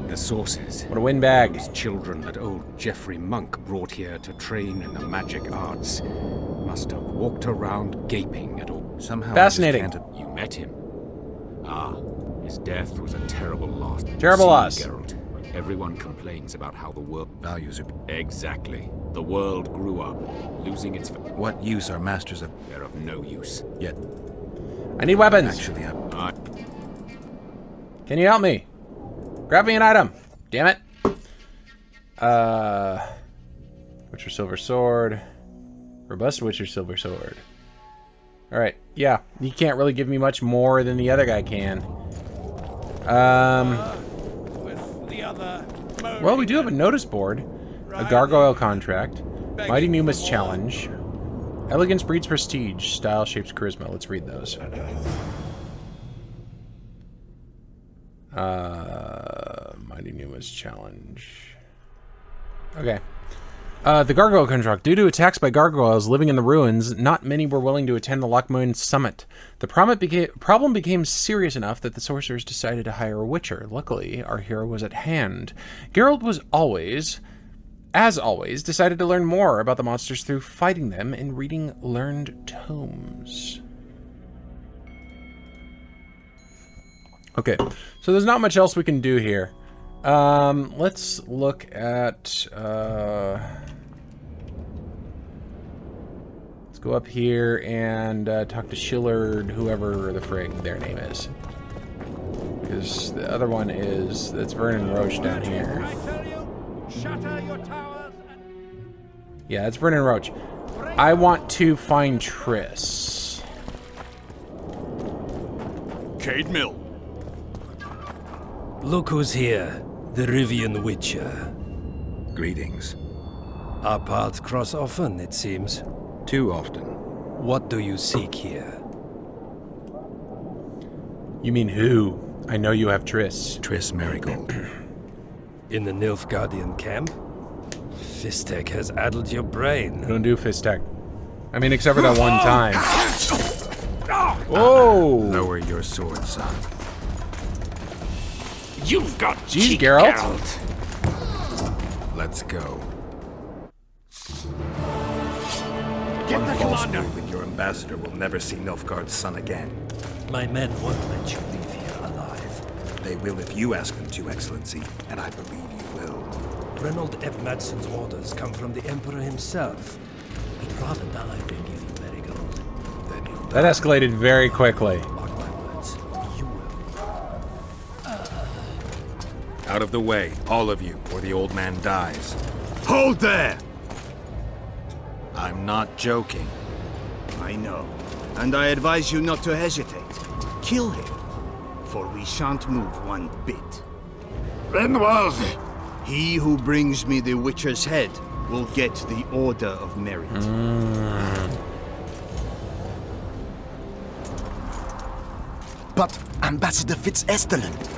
The sources. What a windbag. Those children that old Geoffrey Monk brought here to train in the magic arts must have walked around gaping at all. Somehow fascinating. You met him. Ah, his death was a terrible loss. Terrible loss. Geralt, everyone complains about how the world values are... Exactly. The world grew up, losing its... What use are masters of... They're of no use. Yet... I need weapons. Actually, Can you help me? Grab me an item. Damn it. Witcher Silver Sword. Robust Witcher Silver Sword. Alright, yeah. You can't really give me much more than the other guy can. Well, we do have a notice board. A gargoyle contract. Mighty Numa's challenge. Elegance breeds prestige. Style shapes charisma. Let's read those. Mighty Numa's challenge. Okay. The gargoyle contract. Due to attacks by gargoyles living in the ruins, not many were willing to attend the Loc Muinne summit. The problem became serious enough that the sorcerers decided to hire a witcher. Luckily, our hero was at hand. Geralt was as always, decided to learn more about the monsters through fighting them and reading learned tomes. Okay, so there's not much else we can do here. Let's look at, let's go up here and talk to Shillard, whoever the frig their name is. Because the other one is, that's Vernon Roche down here. Yeah, that's Vernon Roche. I want to find Triss. Cade Mill. Look who's here, the Rivian Witcher. Greetings. Our paths cross often, it seems. Too often. What do you seek here? You mean who? I know you have Triss. Triss Merigold. In the Nilfgaardian camp? Fistek has addled your brain. I don't do Fistek. I mean, except for that one time. Whoa! Lower your sword, son. You've got cheek, Geralt. Let's go. Get One the false commander. move and your ambassador will never see Nilfgaard's son again. My men won't let you leave here alive. They will if you ask them to, Excellency, and I believe you will. Reynold Eb Madsen's orders come from the Emperor himself. He'd rather die than give you Merigold. Then you That escalated very quickly. mark my words. You will. Out of the way, all of you, or the old man dies. Hold there! I'm not joking. I know. And I advise you not to hesitate. Kill him, for we shan't move one bit. Renwald! He who brings me the Witcher's head will get the Order of Merit. But Ambassador Fitz-Esterland...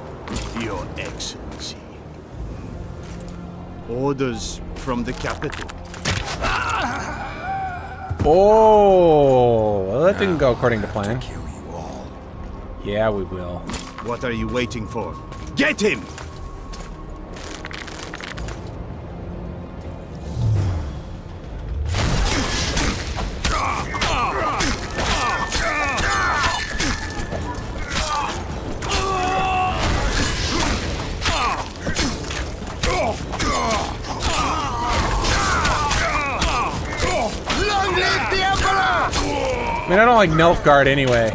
Your Excellency. Orders from the capital. Oh, well, that didn't go according to plan. Yeah, we will. What are you waiting for? Get him! I mean, I don't like Nilfgaard anyway.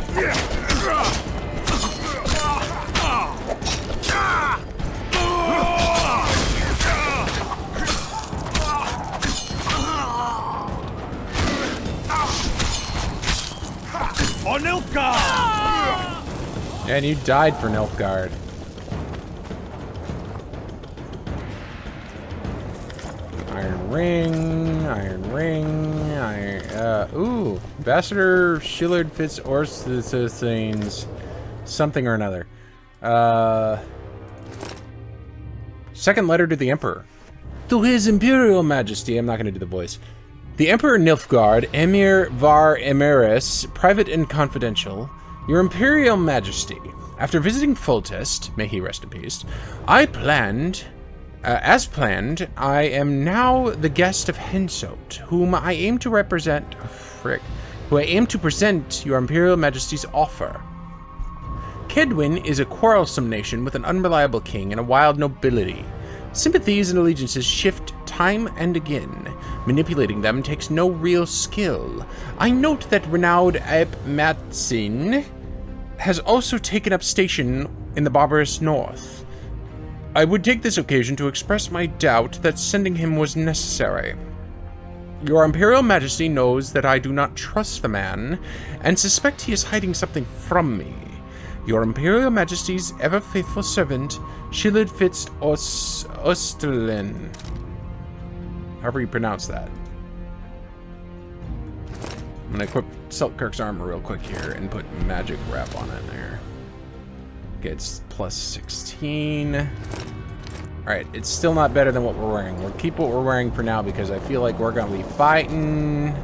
For Nilfgaard! And you died for Nilfgaard. Iron Ring, Iron Ring, ooh. Ambassador Shillard Fitz Orsthanes, something or another. Second letter to the Emperor. To His Imperial Majesty, I'm not going to do the voice. The Emperor Nilfgaard, Emir Var Emiris, private and confidential. Your Imperial Majesty, after visiting Foltest, may he rest in peace, as planned, I am now the guest of Henselt, whom I aim to represent, who I aim to present your Imperial Majesty's offer. Kedwin is a quarrelsome nation with an unreliable king and a wild nobility. Sympathies and allegiances shift time and again. Manipulating them takes no real skill. I note that renowned Ep Matzin has also taken up station in the barbarous north. I would take this occasion to express my doubt that sending him was necessary. Your Imperial Majesty knows that I do not trust the man, and suspect he is hiding something from me. Your Imperial Majesty's ever-faithful servant, Shillard Fitz Osterlin. However you pronounce that. I'm gonna equip Selkirk's armor real quick here and put magic wrap on it there. Gets plus 16. Alright, it's still not better than what we're wearing. We'll keep what we're wearing for now because I feel like we're gonna be fighting.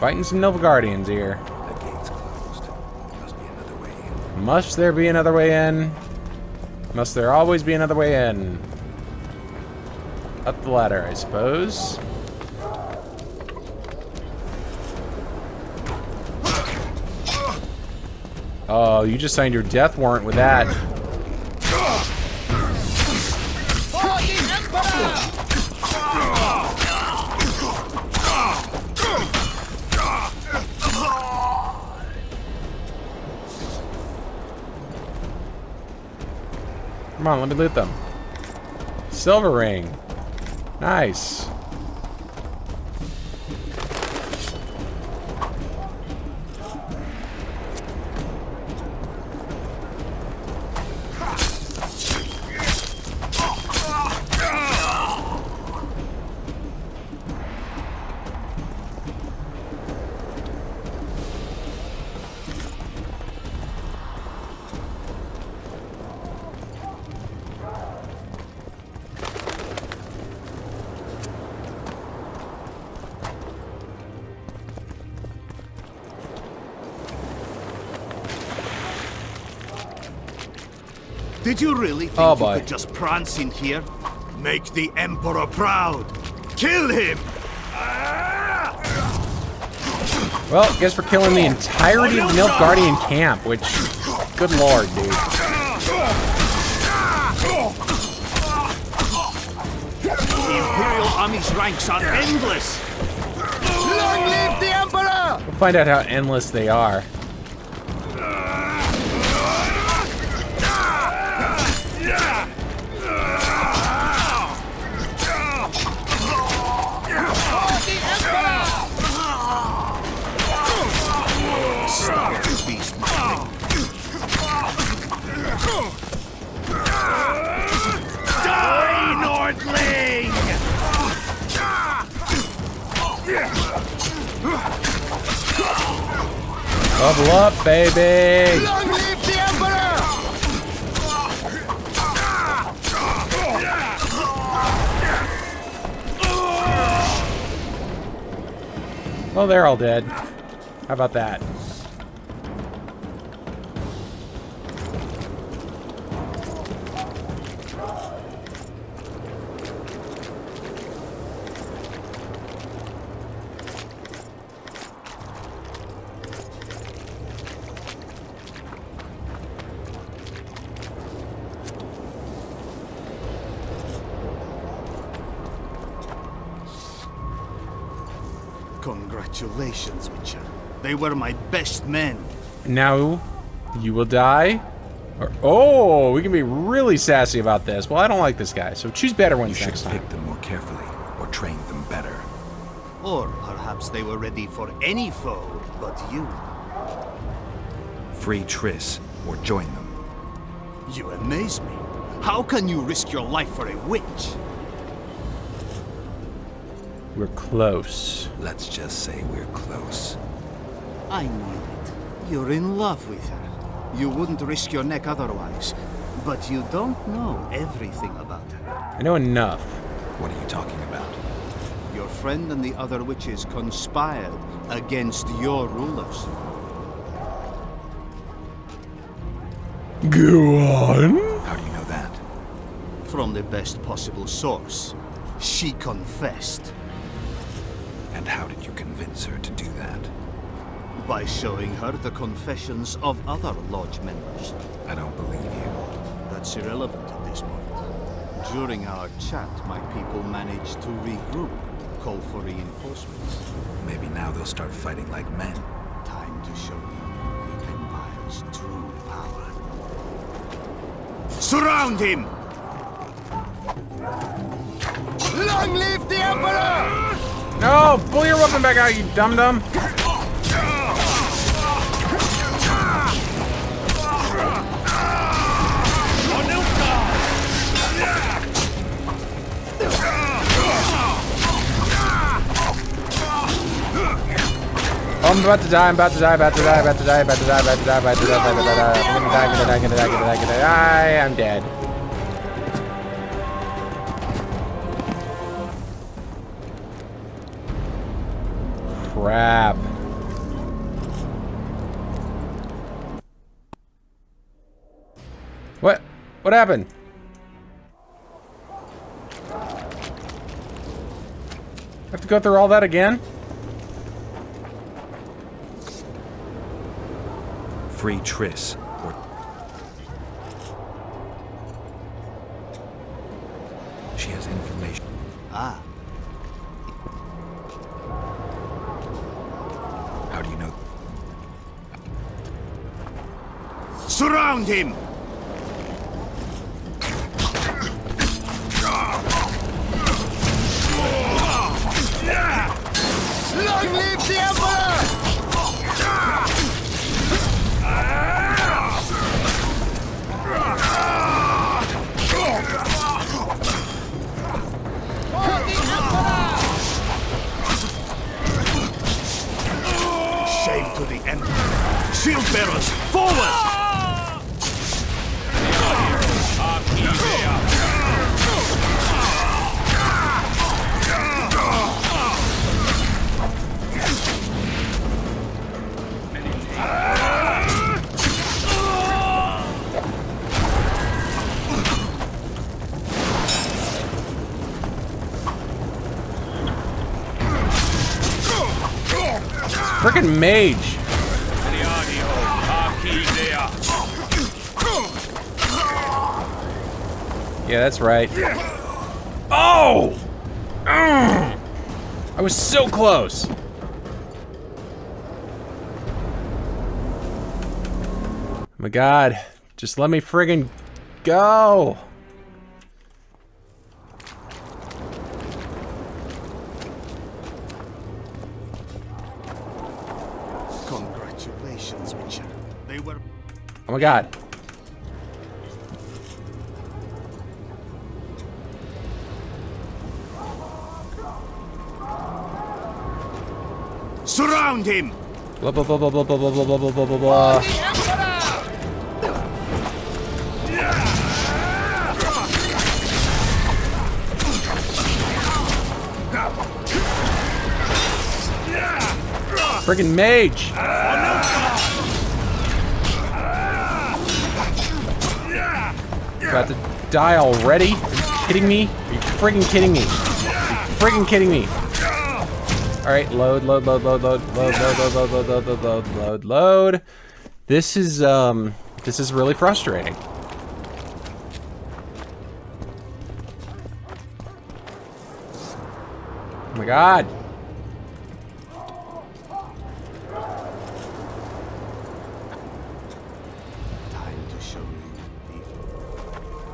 Fighting some Nilfgaardians here. The gate's closed. There must be another way in. Must there be another way in? Must there always be another way in? Up the ladder, I suppose. Oh, you just signed your death warrant with that. Come on, let me loot them. Silver ring. Nice. Did you really think you could just prance in here? Make the Emperor proud! Kill him! Well, guess we're killing the entirety of Nilfgaardian camp, which, good lord, dude. The Imperial Army's ranks are endless! Long live the Emperor! We'll find out how endless they are. Level up, baby! Long live the Emperor! Well, they're all dead. How about that? Congratulations, Witcher. They were my best men. Now, you will die. Or, oh, we can be really sassy about this. Well, I don't like this guy, so choose better ones next time. Pick them more carefully, or train them better. Or perhaps they were ready for any foe but you. Free Triss, or join them. You amaze me. How can you risk your life for a witch? We're close. Let's just say we're close. I knew it. You're in love with her. You wouldn't risk your neck otherwise. But you don't know everything about her. I know enough. What are you talking about? Your friend and the other witches conspired against your rulers. Go on. How do you know that? From the best possible source. She confessed. And how did you convince her to do that? By showing her the confessions of other lodge members. I don't believe you. That's irrelevant at this point. During our chat, my people managed to regroup, call for reinforcements. Maybe now they'll start fighting like men. Time to show them the Empire's true power. Surround him! Long live the Emperor! No! Pull your weapon back out, you dum-dum! Oh, I'm about to die, I'm about to die, about to die, about to die, about to die, about to die, about to die, about to die, I'm gonna die, I'm gonna die, I'm gonna die, I'm gonna die, I'm gonna die, I'm dead. Crap. What? What happened? I have to go through all that again? Free Triss, or... She has information. Ah. How do you know? Surround him! Long live the Emperor! Shame to the Emperor. Shield bearers, forward! Frickin' mage. Yeah, that's right. Oh! I was so close. Oh my god. Just let me friggin' go. Congratulations, Witcher. They were... Oh my god. Surround him! Blah blah blah blah blah blah blah blah blah blah blah blah. Friggin' mage! About to die already? Are you kidding me? Are you friggin' kidding me? Are you friggin' kidding me? Alright, load. This is really frustrating. Oh my god!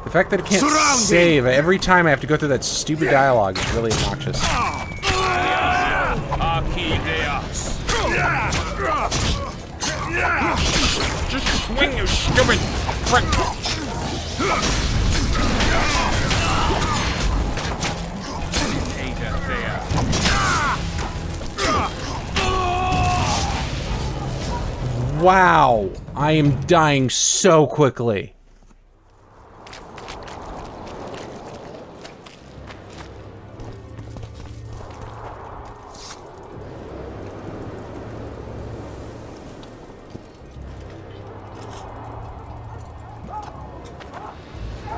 The fact that it can't save every time I have to go through that stupid dialogue is really obnoxious. Just swing, you stupid prick! Wow, I am dying so quickly.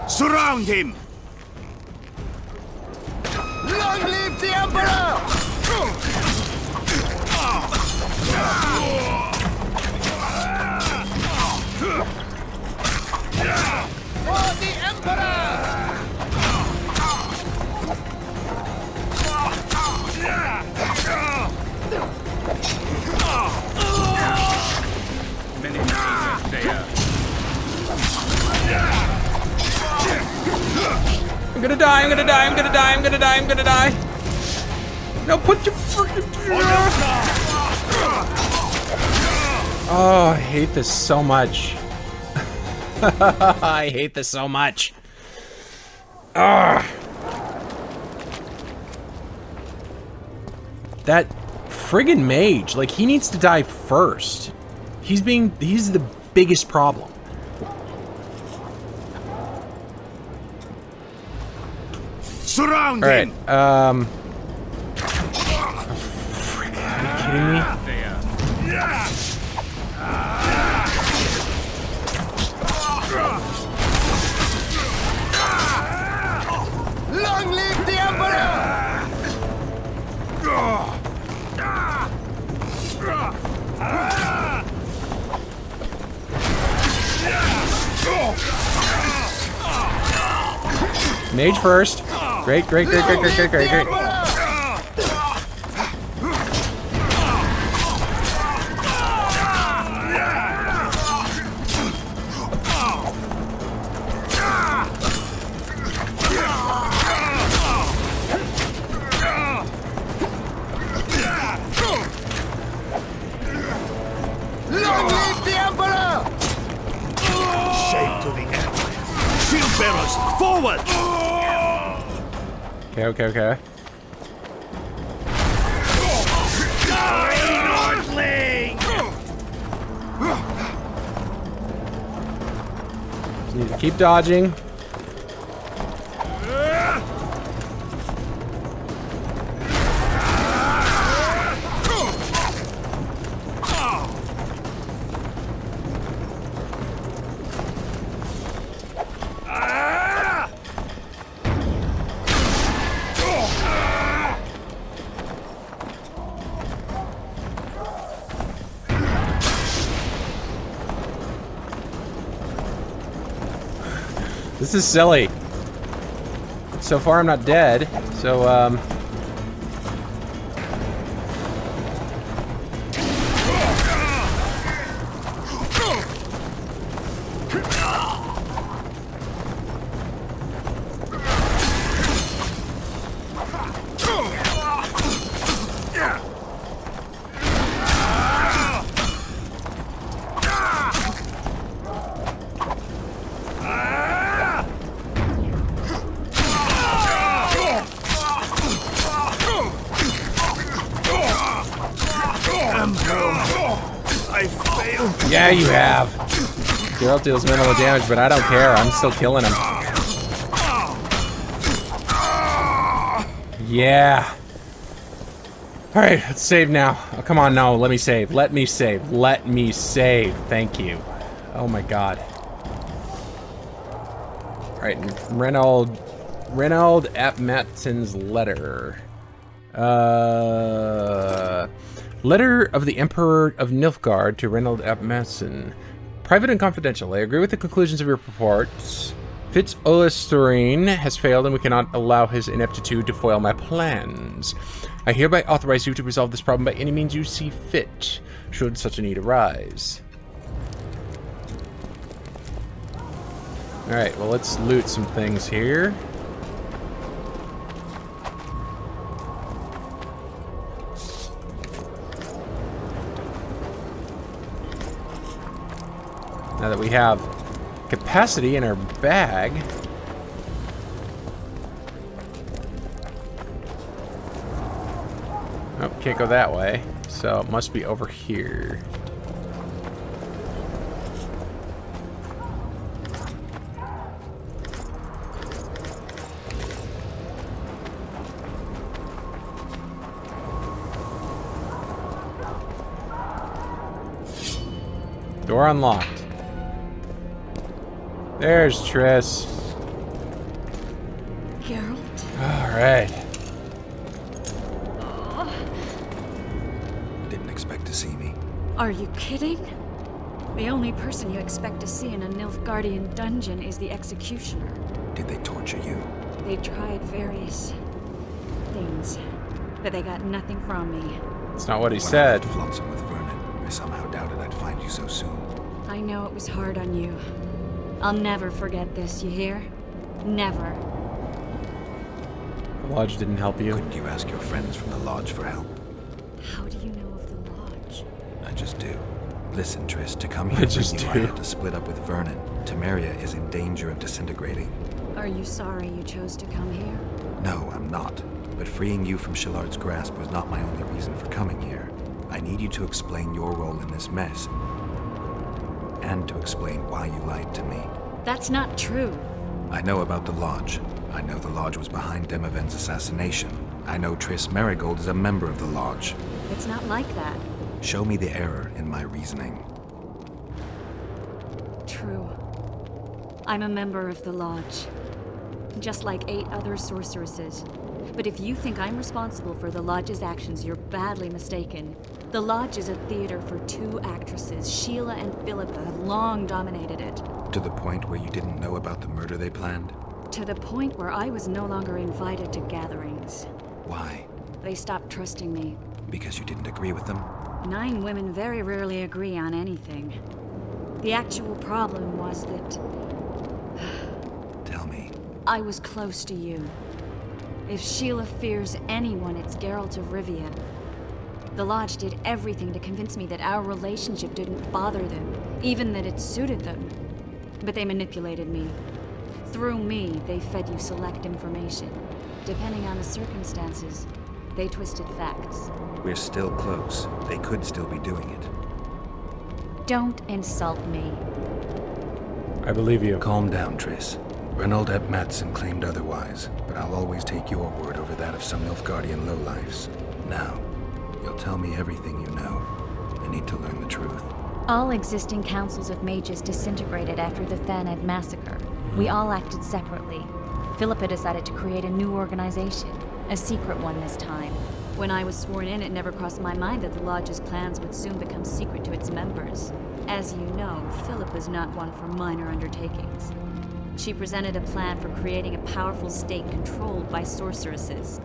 Surround him! Long live the Emperor! For the Emperor! I'm gonna die, I'm gonna die, I'm gonna die, I'm gonna die, I'm gonna die. No, put your freaking... Oh, I hate this so much. I hate this so much. Ugh. That friggin' mage, like, he needs to die first. He's the biggest problem. Surround him! him! Oh, frick, are you kidding me? Long live the Emperor! Mage first. Great, great, great, great, great, great, great, great. Long live the Emperor! Shame to the Empire. Shield bearers, forward! Okay, okay, okay. Just need to keep dodging. This is silly. So far I'm not dead, so Yeah, you have. Geralt deals minimal damage, but I don't care. I'm still killing him. Yeah. Alright, let's save now. Oh, come on, no. Let me save. Let me save. Let me save. Thank you. Oh my god. Alright, Reynold ap Mattson's letter. Letter of the Emperor of Nilfgaard to Reynold ap Matson. Private and confidential. I agree with the conclusions of your reports. Fitz Olasturin has failed and we cannot allow his ineptitude to foil my plans. I hereby authorize you to resolve this problem by any means you see fit, should such a need arise. Alright, well let's loot some things here. Now that we have capacity in our bag. Oh, can't go that way. So it must be over here. Door unlocked. There's Triss. Geralt. Alright. Didn't expect to see me. Are you kidding? The only person you expect to see in a Nilfgaardian dungeon is the executioner. Did they torture you? They tried various things, but they got nothing from me. That's not what he When said. I left Flotsam with Vernon, I somehow doubted I'd find you so soon. I know it was hard on you. I'll never forget this, you hear? Never. The lodge didn't help you. Couldn't you ask your friends from the lodge for help? How do you know of the lodge? I just do. Listen, Triss, to come here I for just you, I do. had to split up with Vernon. Temeria is in danger of disintegrating. Are you sorry you chose to come here? No, I'm not. But freeing you from Shillard's grasp was not my only reason for coming here. I need you to explain your role in this mess. And to explain why you lied to me. That's not true. I know about the Lodge. I know the Lodge was behind Demoven's assassination. I know Triss Merigold is a member of the Lodge. It's not like that. Show me the error in my reasoning. True. I'm a member of the Lodge. Just like 8 other sorceresses. But if you think I'm responsible for the Lodge's actions, you're badly mistaken. The Lodge is a theater for 2 actresses. Sheila and Philippa have long dominated it. To the point where you didn't know about the murder they planned? To the point where I was no longer invited to gatherings. Why? They stopped trusting me. Because you didn't agree with them? 9 women very rarely agree on anything. The actual problem was that... Tell me. I was close to you. If Sheila fears anyone, it's Geralt of Rivia. The Lodge did everything to convince me that our relationship didn't bother them, even that it suited them. But they manipulated me. Through me, they fed you select information. Depending on the circumstances, they twisted facts. We're still close. They could still be doing it. Don't insult me. I believe you. Calm down, Triss. Reynold ep Matson claimed otherwise, but I'll always take your word over that of some Nilfgaardian lowlifes. Now, you'll tell me everything you know. I need to learn the truth. All existing councils of mages disintegrated after the Thaned massacre. We all acted separately. Philippa decided to create a new organization, a secret one this time. When I was sworn in, it never crossed my mind that the Lodge's plans would soon become secret to its members. As you know, Philippa's not one for minor undertakings. She presented a plan for creating a powerful state controlled by sorceresses.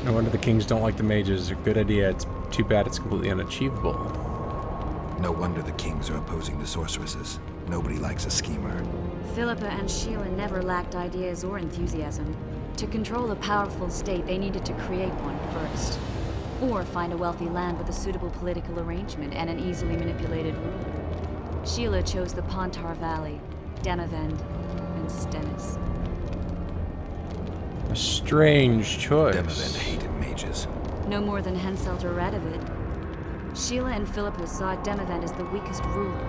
No wonder the kings don't like the mages. A good idea. It's too bad it's completely unachievable. No wonder the kings are opposing the sorceresses. Nobody likes a schemer. Philippa and Sheila never lacked ideas or enthusiasm. To control a powerful state, they needed to create one first. Or find a wealthy land with a suitable political arrangement and an easily manipulated ruler. Sheila chose the Pontar Valley, Demavend, and Stennis. A strange choice. Demavend hated mages. No more than Henselt or Radovid. Sheila and Philippa saw Demavend as the weakest ruler.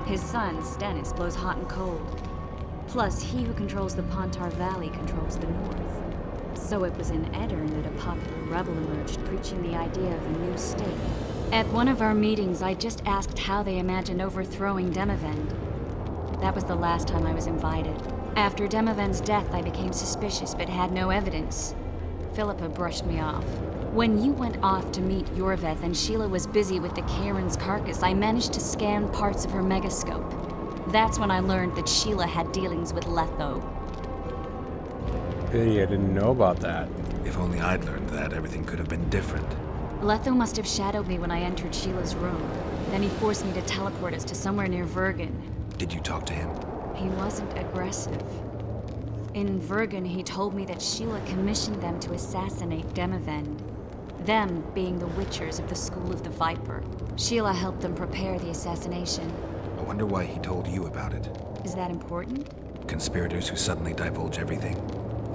His son, Stennis, blows hot and cold. Plus, he who controls the Pontar Valley controls the north. So it was in Edirn that a popular rebel emerged, preaching the idea of a new state. At one of our meetings, I just asked how they imagined overthrowing Demavend. That was the last time I was invited. After Demavend's death, I became suspicious, but had no evidence. Philippa brushed me off. When you went off to meet Yorveth and Sheila was busy with the Karen's carcass, I managed to scan parts of her megascope. That's when I learned that Sheila had dealings with Letho. Hey, I didn't know about that. If only I'd learned that, everything could have been different. Letho must have shadowed me when I entered Sheila's room. Then he forced me to teleport us to somewhere near Vergen. Did you talk to him? He wasn't aggressive. In Vergen, he told me that Sheila commissioned them to assassinate Demavend. Them being the Witchers of the School of the Viper. Sheila helped them prepare the assassination. I wonder why he told you about it. Is that important? Conspirators who suddenly divulge everything.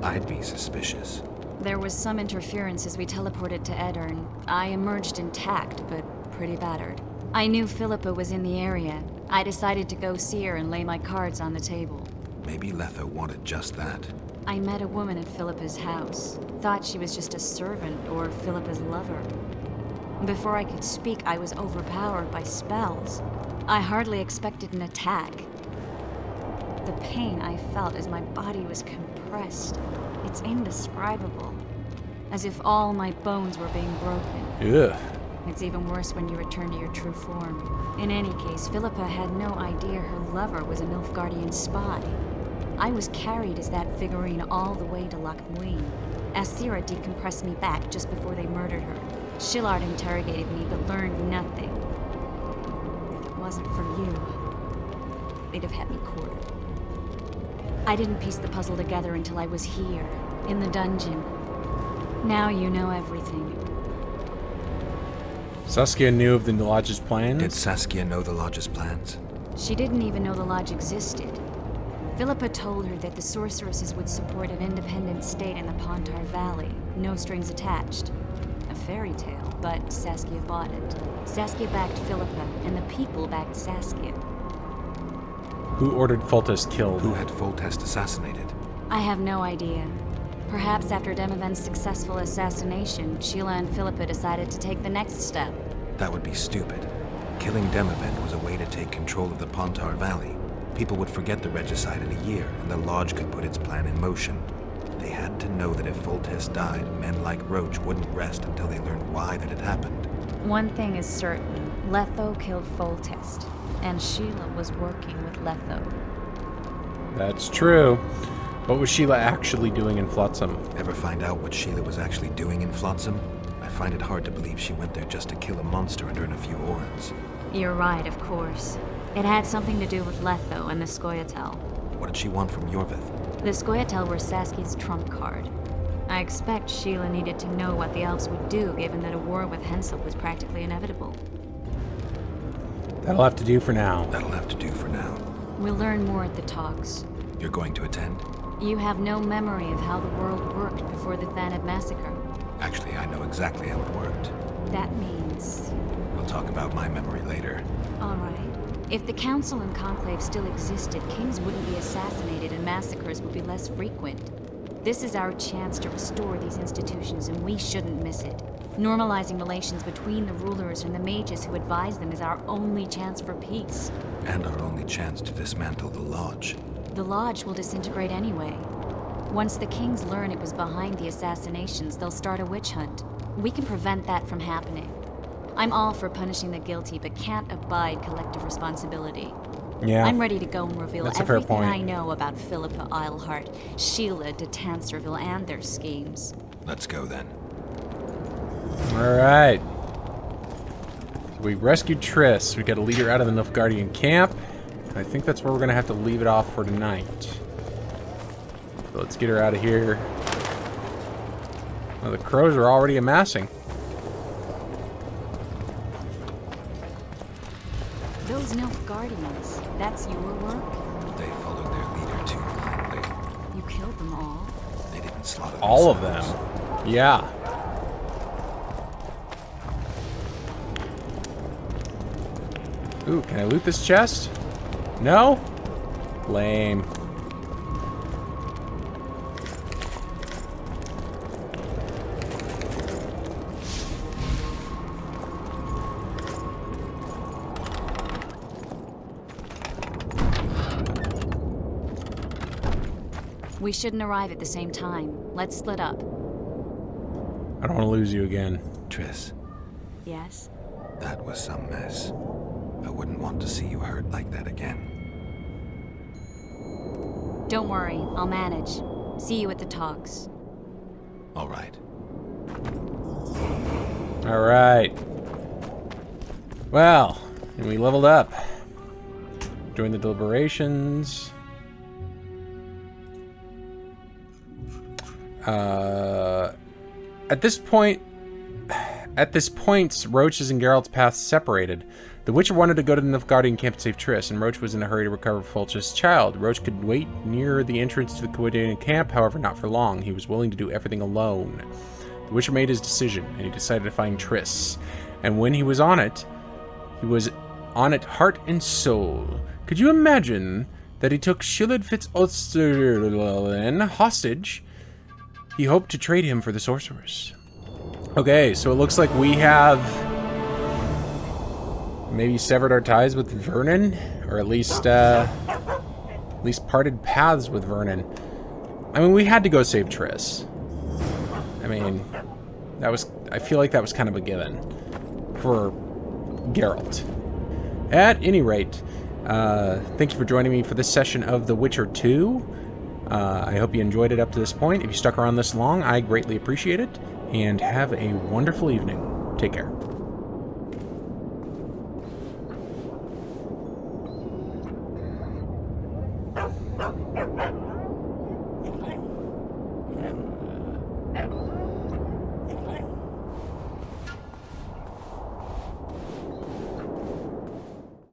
I'd be suspicious. There was some interference as we teleported to Edirn. I emerged intact, but pretty battered. I knew Philippa was in the area. I decided to go see her and lay my cards on the table. Maybe Letho wanted just that. I met a woman at Philippa's house. Thought she was just a servant or Philippa's lover. Before I could speak, I was overpowered by spells. I hardly expected an attack. The pain I felt as my body was compressed. It's indescribable. As if all my bones were being broken. Ugh. It's even worse when you return to your true form. In any case, Philippa had no idea her lover was a Nilfgaardian spy. I was carried as that figurine all the way to Loc Muinne. Asira decompressed me back just before they murdered her. Shillard interrogated me but learned nothing. If it wasn't for you, they'd have had me quartered. I didn't piece the puzzle together until I was here, in the dungeon. Now you know everything. Saskia knew of the Lodge's plans? Did Saskia know the Lodge's plans? She didn't even know the Lodge existed. Philippa told her that the sorceresses would support an independent state in the Pontar Valley, no strings attached. A fairy tale, but Saskia bought it. Saskia backed Philippa, and the people backed Saskia. Who ordered Foltest killed? Who had Foltest assassinated? I have no idea. Perhaps after Demavend's successful assassination, Sheila and Philippa decided to take the next step. That would be stupid. Killing Demavend was a way to take control of the Pontar Valley. People would forget the regicide in a year, and the Lodge could put its plan in motion. They had to know that if Foltest died, men like Roach wouldn't rest until they learned why that had happened. One thing is certain. Letho killed Foltest, and Sheila was working with Letho. That's true. What was Sheila actually doing in Flotsam? Ever find out what Sheila was actually doing in Flotsam? I find it hard to believe she went there just to kill a monster and earn a few orans. You're right, of course. It had something to do with Letho and the Scoia'tael. What did she want from Yorveth? The Scoia'tael were Saskia's trump card. I expect Sheila needed to know what the elves would do, given that a war with Hensel was practically inevitable. That'll have to do for now. That'll have to do for now. We'll learn more at the talks. You're going to attend? You have no memory of how the world worked before the Thanad massacre. Actually, I know exactly how it worked. That means... We'll talk about my memory later. All right. If the Council and Conclave still existed, kings wouldn't be assassinated and massacres would be less frequent. This is our chance to restore these institutions, and we shouldn't miss it. Normalizing relations between the rulers and the mages who advise them is our only chance for peace. And our only chance to dismantle the Lodge. The Lodge will disintegrate anyway. Once the kings learn it was behind the assassinations, they'll start a witch hunt. We can prevent that from happening. I'm all for punishing the guilty, but can't abide collective responsibility. Yeah. I'm ready to go and reveal That's a fair everything point. I know about Philippa Eilhart, Sheila de Tanserville, and their schemes. Let's go then. Alright. We rescued Triss. We got to lead her out of the Nilfgaardian camp. I think that's where we're going to have to leave it off for tonight. So let's get her out of here. Well, the crows are already amassing. Those Nilfgaardians, that's your work? They followed their leader too blindly. You killed them all? They didn't slaughter All of them. themselves. Yeah. Ooh, can I loot this chest? No? Lame. We shouldn't arrive at the same time. Let's split up. I don't want to lose you again. Triss, Yes? that was some mess. I wouldn't want to see you hurt like that again. Don't worry, I'll manage. See you at the talks. All right. All right. Well, and we leveled up. Join the deliberations. At this point, Roach's and Geralt's paths separated. The Witcher wanted to go to the Nilfgaardian camp to save Triss, and Roach was in a hurry to recover Fulch's child. Roach could wait near the entrance to the Coedanian camp, however, not for long. He was willing to do everything alone. The Witcher made his decision, and he decided to find Triss. And when he was on it heart and soul. Could you imagine that he took Shilled Fitz-Osterlen hostage? He hoped to trade him for the sorceress. Okay, so it looks like we have maybe severed our ties with Vernon, or at least parted paths with Vernon. I mean, we had to go save Triss. I mean, I feel like that was kind of a given for Geralt. At any rate, thank you for joining me for this session of The Witcher 2. I hope you enjoyed it up to this point. If you stuck around this long, I greatly appreciate it. And have a wonderful evening. Take care.